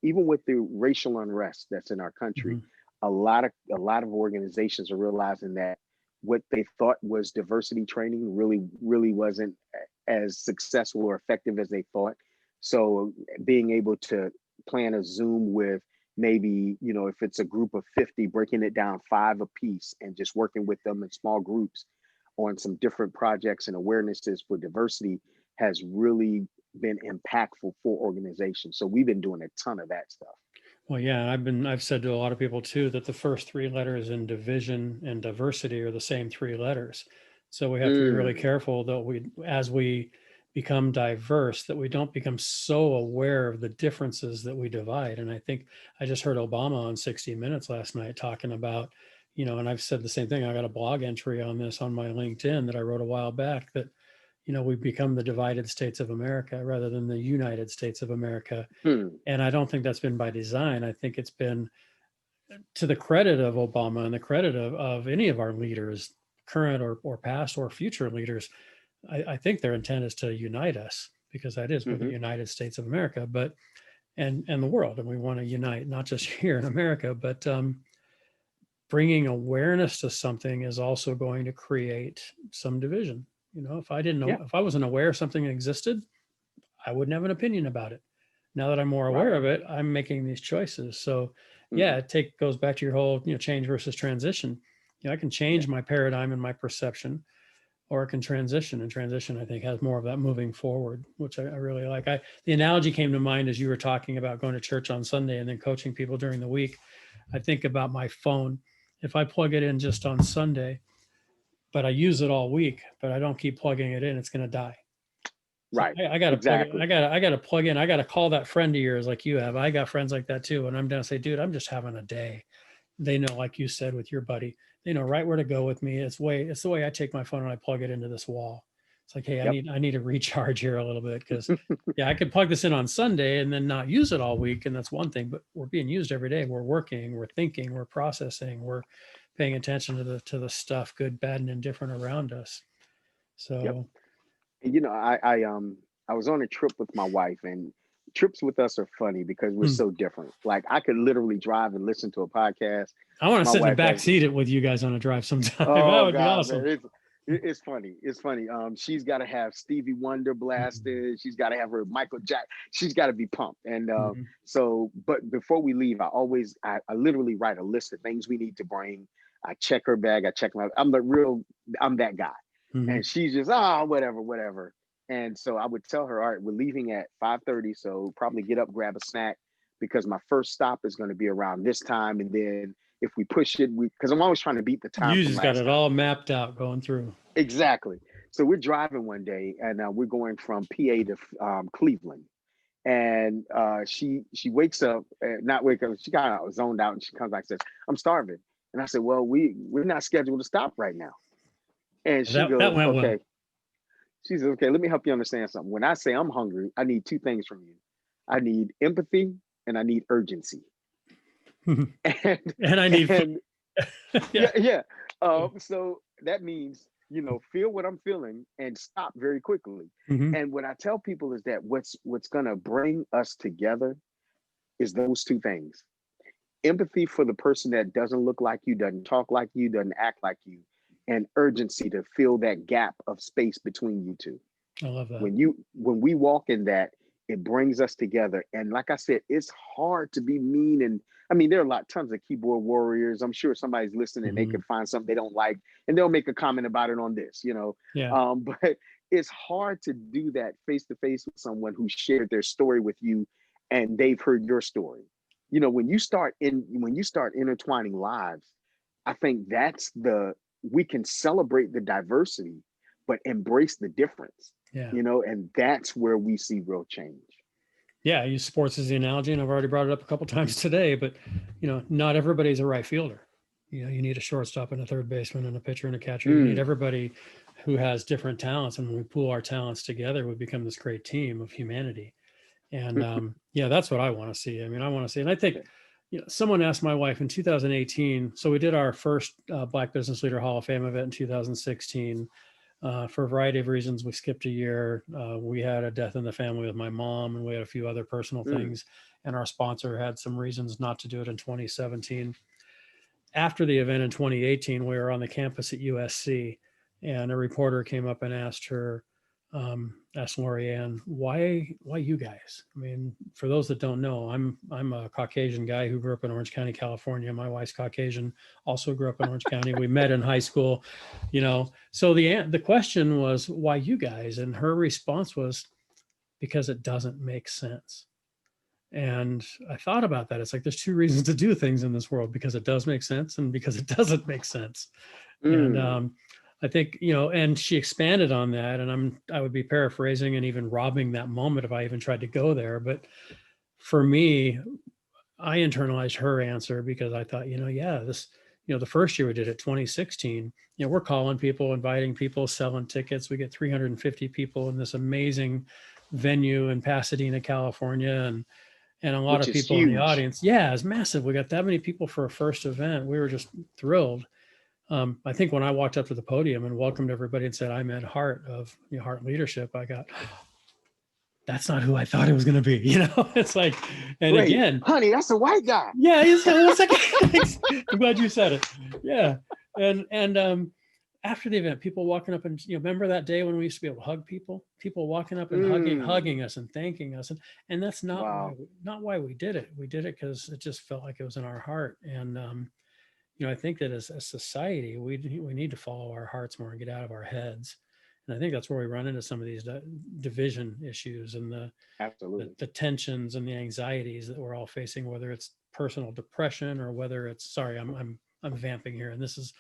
even with the racial unrest that's in our country, mhm. a lot of organizations are realizing that what they thought was diversity training really wasn't as successful or effective as they thought. So being able to plan a Zoom with maybe, if it's a group of 50, breaking it down five apiece and just working with them in small groups on some different projects and awarenesses for diversity has really been impactful for organizations. So we've been doing a ton of that stuff. Well, yeah, I've said to a lot of people too that the first three letters in division and diversity are the same three letters. So we have to be really Mm, careful that as we become diverse, that we don't become so aware of the differences that we divide. And I think I just heard Obama on 60 Minutes last night talking about, and I've said the same thing. I got a blog entry on this on my LinkedIn that I wrote a while back that, we've become the divided states of America rather than the United States of America. mm, And I don't think that's been by design. I think it's been to the credit of Obama and the credit of any of our leaders, current or past or future leaders. I think their intent is to unite us because that is we're the hmm United States of America, but and the world, and we want to unite not just here in America, but bringing awareness to something is also going to create some division. If I didn't know, Yeah, if I wasn't aware something existed, I wouldn't have an opinion about it. Now that I'm more aware right. of it, I'm making these choices. So yeah, hmm it goes back to your whole, change versus transition. I can Yeah, change my paradigm and my perception, or it can transition. And transition, I think, has more of that moving forward, which I really like. The analogy came to mind as you were talking about going to church on Sunday and then coaching people during the week. I think about my phone. If I plug it in just on Sunday, but I use it all week, but I don't keep plugging it in, it's going to die. So right. I got to plug it. Exactly. I got to plug in. I got to call that friend of yours like you have. I got friends like that too. And I'm going to say, dude, I'm just having a day. They know, like you said, with your buddy, they know right where to go with me. It's the way I take my phone and I plug it into this wall. It's like, hey, Yep. I need to recharge here a little bit because yeah, I could plug this in on Sunday and then not use it all week. And that's one thing, but we're being used every day. We're working, we're thinking, we're processing, we're paying attention to the stuff, good, bad, and indifferent around us. Yep. So And, I was on a trip with my wife, and trips with us are funny because we're hmm. so different. Like I could literally drive and listen to a podcast. I want to My sit in the wife back has seat with you guys on a drive sometime. That Oh would be God, awesome. man, it's funny. It's funny. She's got to have Stevie Wonder Mhm. blasted. She's got to have her Michael Jack. She's got to be pumped. And Mhm. but before we leave, I literally write a list of things we need to bring. I check her bag. I check my. I'm that guy. And Mhm. she's just whatever, whatever. And so I would tell her, all right, we're leaving at 5:30, so probably get up, grab a snack, because my first stop is going to be around this time, and then if we push it, because I'm always trying to beat the time You from just got last it time. all mapped out going through. Exactly. So we're driving one day, and we're going from PA to Cleveland. And she wakes up, not wake up. She kind of zoned out, and she comes back and says, "I'm starving." And I said, "Well, we're not scheduled to stop right now." And she That goes, went well. "Okay." She says, "Okay, let me help you understand something. When I say I'm hungry, I need two things from you. I need empathy and I need urgency." And And I need food. and Yeah. yeah. So that means, feel what I'm feeling and stop very quickly. Mhm. And what I tell people is that what's gonna bring us together is those two things. Empathy for the person that doesn't look like you, doesn't talk like you, doesn't act like you, and urgency to fill that gap of space between you two. I love that. When we walk in that, it brings us together. And like I said, it's hard to be mean. And I mean, there are tons of keyboard warriors. I'm sure somebody's listening and they Mhm. could find something they don't like and they'll make a comment about it on this. Yeah. But it's hard to do that face to face with someone who shared their story with you and they've heard your story. When you start intertwining lives, I think we can celebrate the diversity but embrace the difference, Yeah. and that's where we see real change. Yeah. I use sports as the analogy, and I've already brought it up a couple times today, but not everybody's a right fielder. You need a shortstop and a third baseman and a pitcher and a catcher. You need Mm, everybody who has different talents, and when we pool our talents together, we become this great team of humanity. And yeah, that's what I want to see. I mean, I want to see, and I think, someone asked my wife in 2018. So we did our first Black Business Leader Hall of Fame event in 2016. For a variety of reasons, we skipped a year. We had a death in the family with my mom, and we had a few other personal things. And our sponsor had some reasons not to do it in 2017. After the event in 2018, we were on the campus at USC, and a reporter came up and asked Lorianne, why you guys? I mean, for those that don't know, I'm a Caucasian guy who grew up in Orange County, California. My wife's Caucasian, also grew up in Orange County. We met in high school, So the question was, why you guys? And her response was, because it doesn't make sense. And I thought about that. It's like, there's two reasons to do things in this world: because it does make sense, and because it doesn't make sense. And I think, and she expanded on that, and I would be paraphrasing and even robbing that moment if I even tried to go there. But for me, I internalized her answer because I thought, the first year we did it, 2016, we're calling people, inviting people, selling tickets. We get 350 people in this amazing venue in Pasadena, California, and a lot which of is people in the huge. audience. Yeah, it's massive. We got that many people for a first event. We were just thrilled. I think when I walked up to the podium and welcomed everybody and said, I'm Ed Hart of Hart Leadership, I got, that's not who I thought it was going to be. It's like, and Wait, again, honey, that's a white guy. Yeah, one second. I'm glad you said it. Yeah. And after the event, people walking up and, remember that day when we used to be able to hug people walking up and hugging us and thanking us. And that's not Wow. not why we did it. We did it because it just felt like it was in our heart. And, I think that as a society, we need to follow our hearts more and get out of our heads. And I think that's where we run into some of these division issues and Absolutely. the tensions and the anxieties that we're all facing, whether it's personal depression or whether it's, sorry, I'm vamping here. And this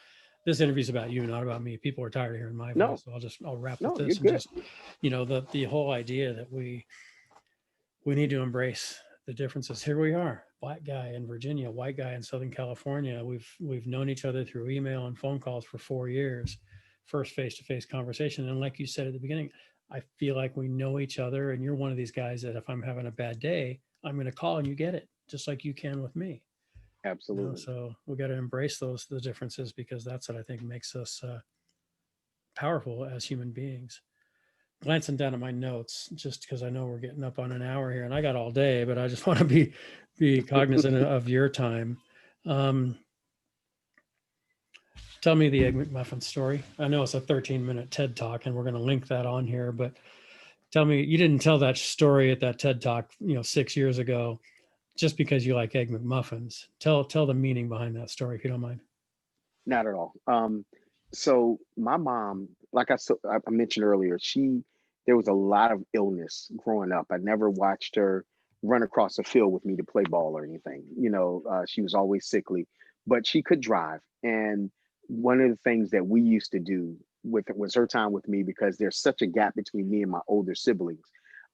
interview is about you, not about me. People are tired of hearing my voice. So I'll wrap with this. You're And just, the whole idea that we need to embrace the differences. Here we are, Black guy in Virginia, white guy in Southern California. We've known each other through email and phone calls for 4 years, first face-to-face conversation. And like you said at the beginning, I feel like we know each other, and you're one of these guys that if I'm having a bad day, I'm going to call and you get it, just like you can with me. Absolutely. So we got to embrace the differences, because that's what I think makes us powerful as human beings. Glancing down at my notes, just because I know we're getting up on an hour here, and I got all day, but I just want to be cognizant of your time. Tell me the Egg McMuffin story. I know it's a 13-minute TED Talk, and we're going to link that on here, but tell me, you didn't tell that story at that TED Talk, 6 years ago, just because you like Egg McMuffins. Tell the meaning behind that story, if you don't mind. Not at all. So my mom, like I mentioned earlier, there was a lot of illness growing up. I never watched her run across a field with me to play ball or anything. She was always sickly, but she could drive. And one of the things that we used to do was her time with me, because there's such a gap between me and my older siblings,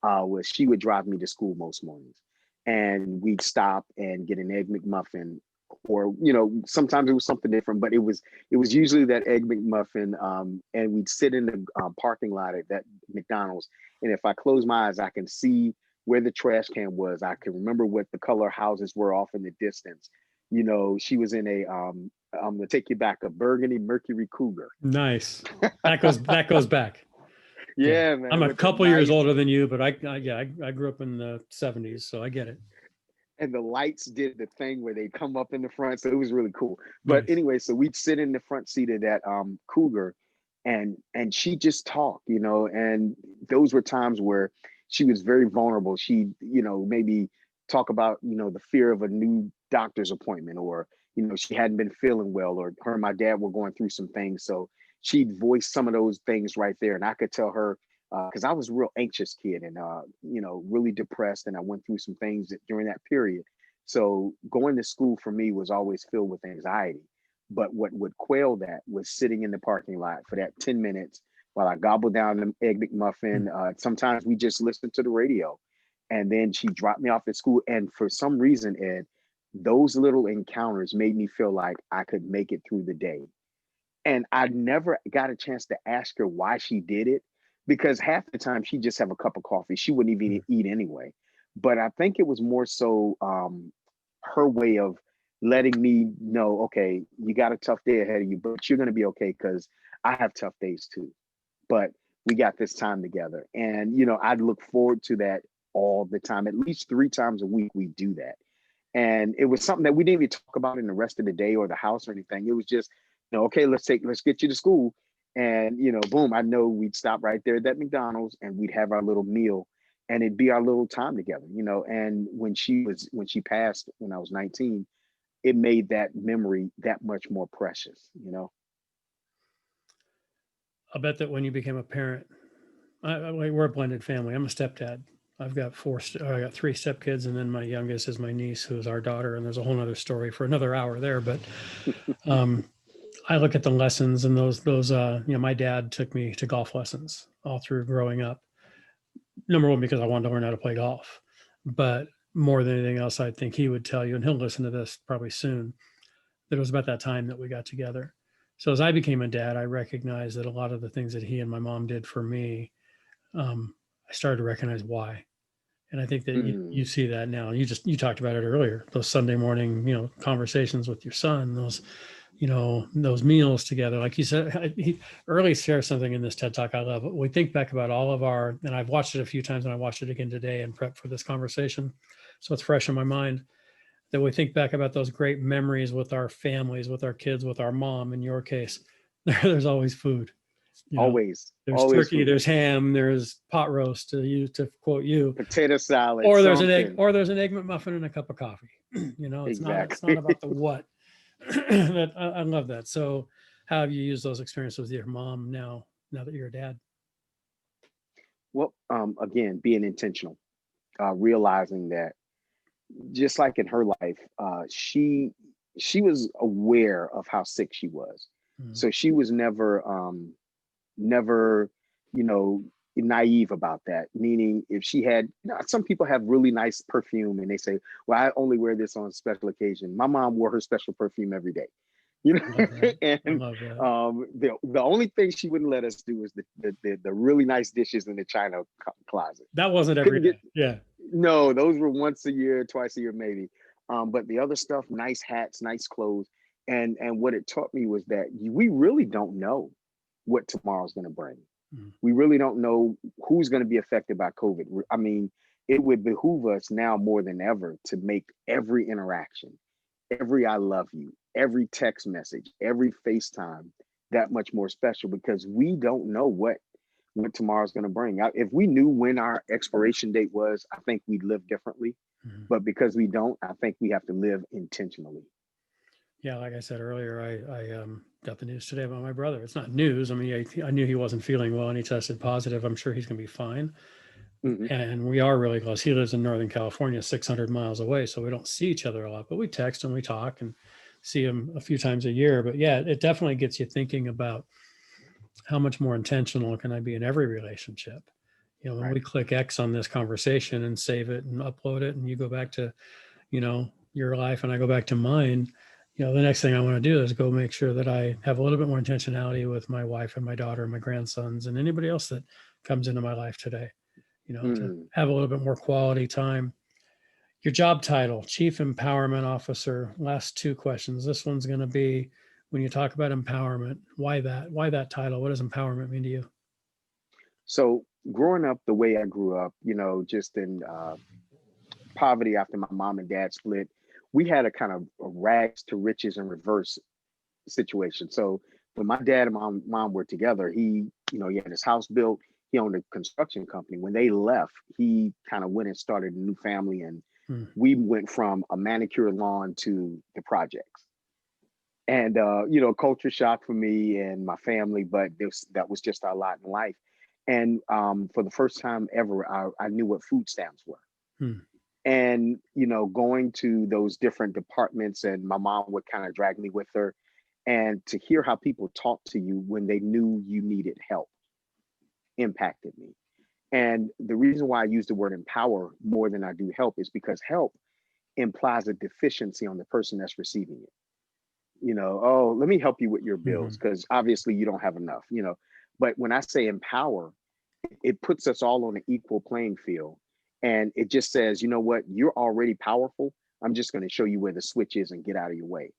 was she would drive me to school most mornings, and we'd stop and get an Egg McMuffin, or sometimes it was something different, but it was usually that Egg McMuffin, and we'd sit in the parking lot at that McDonald's, and if I close my eyes, I can see where the trash can was. I can remember what the color houses were off in the distance. She was in I'm gonna take you back, a burgundy Mercury Cougar. Nice. That goes back. Yeah, man. I'm a couple years older than you, but I grew up in the 70s, so I get it. And the lights did the thing where they come up in the front, so it was really cool. But anyway, so we'd sit in the front seat of that Cougar, and she just talked, and those were times where she was very vulnerable. She, maybe talk about, the fear of a new doctor's appointment, or she hadn't been feeling well, or her and my dad were going through some things, so she'd voice some of those things right there, and I could tell her, because I was a real anxious kid, and really depressed, and I went through some things during that period. So going to school for me was always filled with anxiety. But what would quell that was sitting in the parking lot for that 10 minutes while I gobbled down the Egg McMuffin. Sometimes we just listened to the radio, and then she dropped me off at school. And for some reason, Ed, those little encounters made me feel like I could make it through the day. And I never got a chance to ask her why she did it, because half the time she just have a cup of coffee. She wouldn't even eat anyway. But I think it was more so her way of letting me know, okay, you got a tough day ahead of you, but you're going to be okay because I have tough days too. But we got this time together. And, I'd look forward to that all the time. At least 3 times a week, we do that. And it was something that we didn't even talk about in the rest of the day or the house or anything. It was just, okay, let's get you to school. And, boom, I know we'd stop right there at that McDonald's and we'd have our little meal and it'd be our little time together, and when she passed when I was 19, it made that memory that much more precious. I'll bet that when you became a parent, we're a blended family. I'm a stepdad. I've got I got 3 stepkids, and then my youngest is my niece, who's our daughter. And there's a whole other story for another hour there. But I look at the lessons, and those my dad took me to golf lessons all through growing up. Number one, because I wanted to learn how to play golf, but more than anything else, I think he would tell you, and he'll listen to this probably soon, that it was about that time that we got together. So as I became a dad, I recognized that a lot of the things that he and my mom did for me, I started to recognize why. And I think that you see that now. You talked about it earlier, those Sunday morning, conversations with your son, those meals together. Like you said, he early shared something in this TED Talk I love. We think back about all of and I've watched it a few times and I watched it again today and prep for this conversation. So it's fresh in my mind that we think back about those great memories with our families, with our kids, with our mom. In your case, there's always food. Always. There's always turkey, food. there's ham, there's pot roast, to quote you, potato salad, or there's something. there's an egg McMuffin and a cup of coffee. It's not about the what. I love that. So how have you used those experiences with your mom now that you're a dad? Well, again, being intentional, realizing that just like in her life, she was aware of how sick she was. So she was never, you know, naive about that. Meaning, if she had, some people have really nice perfume and they say, "Well, I only wear this on special occasion." My mom wore her special perfume every day. And the only thing she wouldn't let us do is the really nice dishes in the china closet. That wasn't every day. Yeah. No, those were once a year, twice a year, maybe. But the other stuff, nice hats, nice clothes. And what it taught me was that we really don't know what tomorrow's going to bring. We really don't know who's going to be affected by COVID. I mean, it would behoove us now more than ever to make every interaction, every "I love you," every text message, every FaceTime that much more special, because we don't know what tomorrow's going to bring. If we knew when our expiration date was, I think we'd live differently. But because we don't, I think we have to live intentionally. Yeah, like I said earlier, I got the news today about my brother. It's not news. I mean, I knew he wasn't feeling well and he tested positive. I'm sure he's going to be fine. And we are really close. He lives in Northern California, 600 miles away. So we don't see each other a lot, but we text and we talk and see him a few times a year. But yeah, it definitely gets you thinking about how much more intentional can I be in every relationship. When we click X on this conversation and save it and upload it, and you go back to, your life and I go back to mine, the next thing I want to do is go make sure that I have a little bit more intentionality with my wife and my daughter and my grandsons and anybody else that comes into my life today, to have a little bit more quality time. Your job title, Chief Empowerment Officer. Last 2 questions. This one's going to be, when you talk about empowerment, why that title? What does empowerment mean to you? So growing up the way I grew up, just in poverty after my mom and dad split, we had a kind of a rags to riches and reverse situation. So when my dad and my mom were together, he had his house built. He owned a construction company. When they left, he kind of went and started a new family, and we went from a manicured lawn to the projects. And culture shock for me and my family, but that was just our lot in life. And for the first time ever, I knew what food stamps were. And going to those different departments, and my mom would kind of drag me with her, and to hear how people talk to you when they knew you needed help impacted me. And the reason why I use the word empower more than I do help is because help implies a deficiency on the person that's receiving it. Oh, let me help you with your bills Mhm. because obviously you don't have enough. But when I say empower, it puts us all on an equal playing field. And it just says, you know what, you're already powerful. I'm just going to show you where the switch is and get out of your way.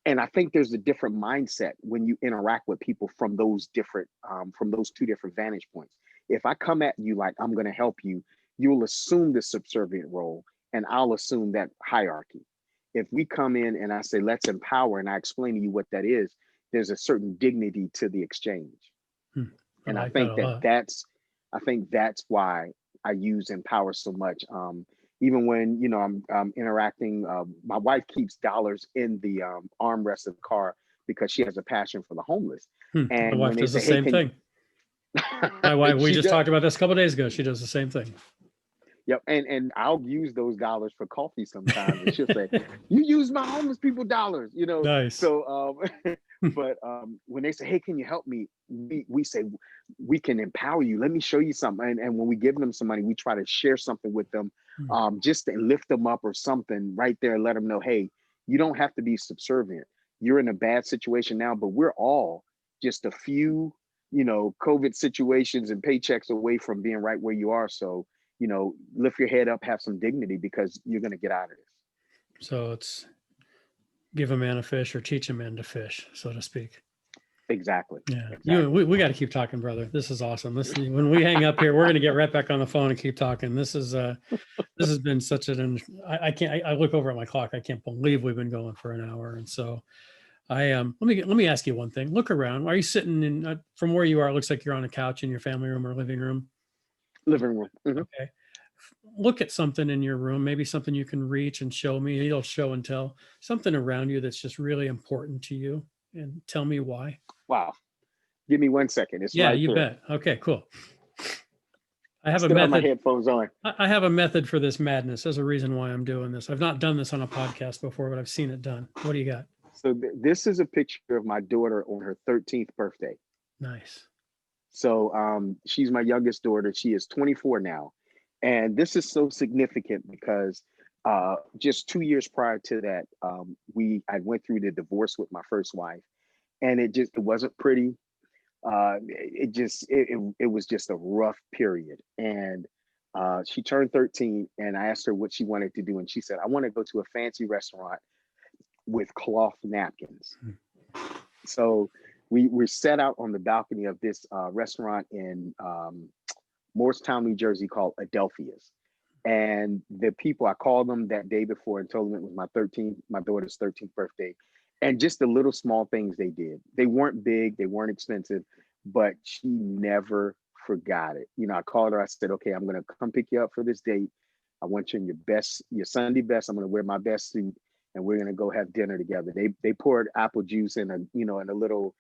And I think there's a different mindset when you interact with people from those two different vantage points. If I come at you like I'm going to help you, you'll assume the subservient role, and I'll assume that hierarchy. If we come in and I say let's empower, and I explain to you what that is, there's a certain dignity to the exchange. Hmm. I And I like that think a that lot. that's why I use empower so much. Even when I'm interacting, my wife keeps dollars in the armrest of the car because she has a passion for the homeless. My And wife when they does the say, "Hey, same can thing. My wife, we she just does?" talked about this a couple of days ago. She does the same thing. Yep, and I'll use those dollars for coffee sometimes, and she'll say, "You use my homeless people dollars." Nice. So, but when they say, "Hey, can you help me?" We say, "We can empower you. Let me show you something." And when we give them some money, we try to share something with them, just to lift them up or something right there, and let them know, "Hey, you don't have to be subservient. You're in a bad situation now, but we're all just a few, COVID situations and paychecks away from being right where you are. So." Lift your head up, have some dignity because you're going to get out of this. So it's give a man a fish or teach a man to fish, so to speak. Exactly. Yeah, Exactly. we got to keep talking, brother. This is awesome. When we hang up here, we're going to get right back on the phone and keep talking. This has been such I can't. I look over at my clock. I can't believe we've been going for an hour. And so let me ask you one thing. Look around. Are you sitting in from where you are? It looks like you're on a couch in your family room or living room. Living room. Okay. Look at something in your room, maybe something you can reach and show me. You'll show and tell something around you that's just really important to you, and tell me why. Wow. Give me 1 second. It's Yeah, right you there. bet. Okay, cool. I I have a still have my method. headphones on. I have a method for this madness. There's a reason why I'm doing this. I've not done this on a podcast before, but I've seen it done. What do you got? So this is a picture of my daughter on her 13th birthday. Nice. So she's my youngest daughter. She is 24 now. And this is so significant because just 2 years prior to that, I went through the divorce with my first wife, and it wasn't pretty. It was just a rough period. And she turned 13, and I asked her what she wanted to do, and she said, "I want to go to a fancy restaurant with cloth napkins." So we were set out on the balcony of this restaurant in Morristown, New Jersey, called Adelphia's. And the people, I called them that day before and told them it was my daughter's 13th birthday. And just the little small things they did. They weren't big, they weren't expensive, but she never forgot it. I called her, I said, "Okay, I'm gonna come pick you up for this date. I want you in your Sunday best. I'm gonna wear my best suit, and we're gonna go have dinner together." They poured apple juice in a little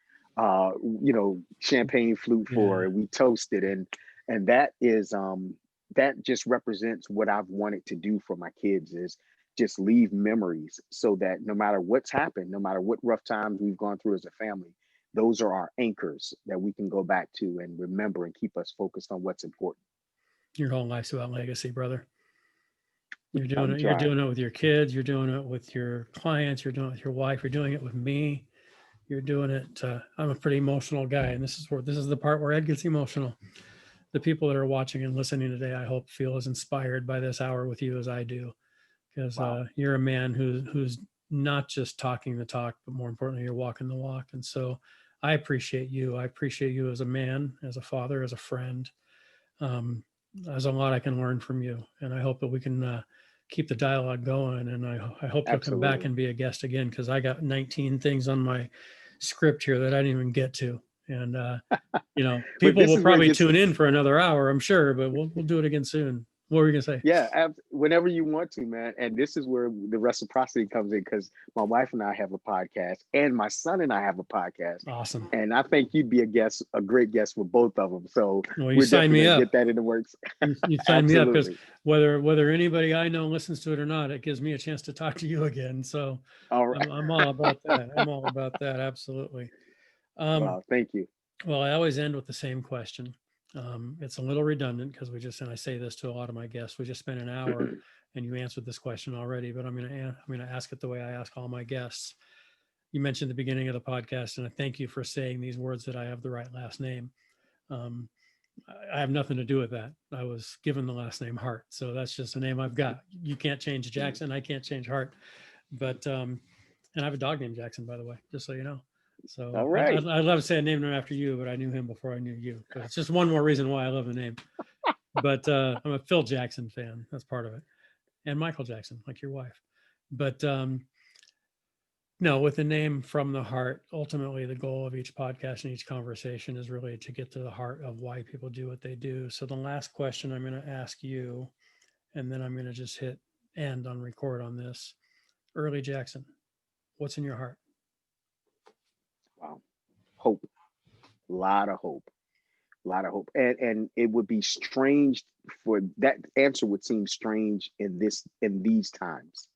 champagne flute for her. Yeah. We toasted, and that just represents what I've wanted to do for my kids, is just leave memories so that no matter what's happened, no matter what rough times we've gone through as a family, those are our anchors that we can go back to and remember and keep us focused on what's important. Your whole life's about legacy, brother. You're doing I'm it. You're trying. doing it with your kids. You're doing it with your clients. You're doing it with your wife. You're doing it with me. You're doing it. I'm a pretty emotional guy, and this is the part where Ed gets emotional. The people that are watching and listening today, I hope, feel as inspired by this hour with you as I do, because Wow. you're a man who's not just talking the talk, but more importantly, you're walking the walk. And so I appreciate you. I appreciate you as a man, as a father, as a friend. There's a lot I can learn from you, and I hope that we can keep the dialogue going. And I hope you'll come back Absolutely. and be a guest again, because I got 19 things on my script here that I didn't even get to. And But people this will is where it probably gets tune in for another hour, I'm sure, but we'll do it again soon. What were you gonna say? Yeah, whenever you want to, man. And this is where the reciprocity comes in, because my wife and I have a podcast, and my son and I have a podcast. Awesome. And I think you'd be a great guest for both of them. So Well, you we're signed definitely me going to up. get that in the works. You signed me up, because Absolutely. whether anybody I know listens to it or not, it gives me a chance to talk to you again. So All right. I'm all about that. I'm all about that. Absolutely. Um, Wow. Thank you. well, I always end with the same question. It's a little redundant because and I say this to a lot of my guests, we just spent an hour and you answered this question already, but I'm going to ask it the way I ask all my guests. you mentioned the beginning of the podcast, and I thank you for saying these words that I have the right last name. Um, I have nothing to do with that. I was given the last name Hart, so that's just a name I've got. You can't change Jackson. I can't change Hart. But and I have a dog named Jackson, by the way, just so you know. So All right. I'd love to say I named him after you, but I knew him before I knew you. But it's just one more reason why I love the name. But I'm a Phil Jackson fan. That's part of it, and Michael Jackson, like your wife. But no, with the name From the Heart, ultimately the goal of each podcast and each conversation is really to get to the heart of why people do what they do. So the last question I'm going to ask you, and then I'm going to just hit end on record on this. Early Jackson, what's in your heart? Wow. Hope. A lot of hope. A lot of hope. And it would be strange for that answer would seem strange in these times.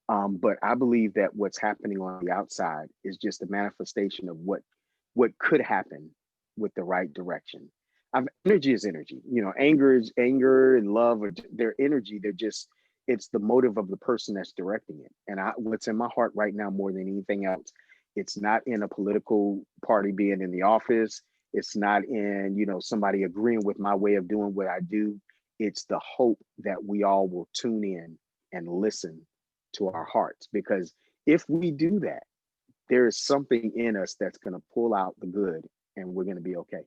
But I believe that what's happening on the outside is just a manifestation of what could happen with the right direction. Energy is energy. Anger is anger, and love are their energy. It's the motive of the person that's directing it. And what's in my heart right now more than anything else, it's not in a political party being in the office. It's not in, somebody agreeing with my way of doing what I do. It's the hope that we all will tune in and listen to our hearts, because if we do that, there is something in us that's going to pull out the good, and we're going to be okay.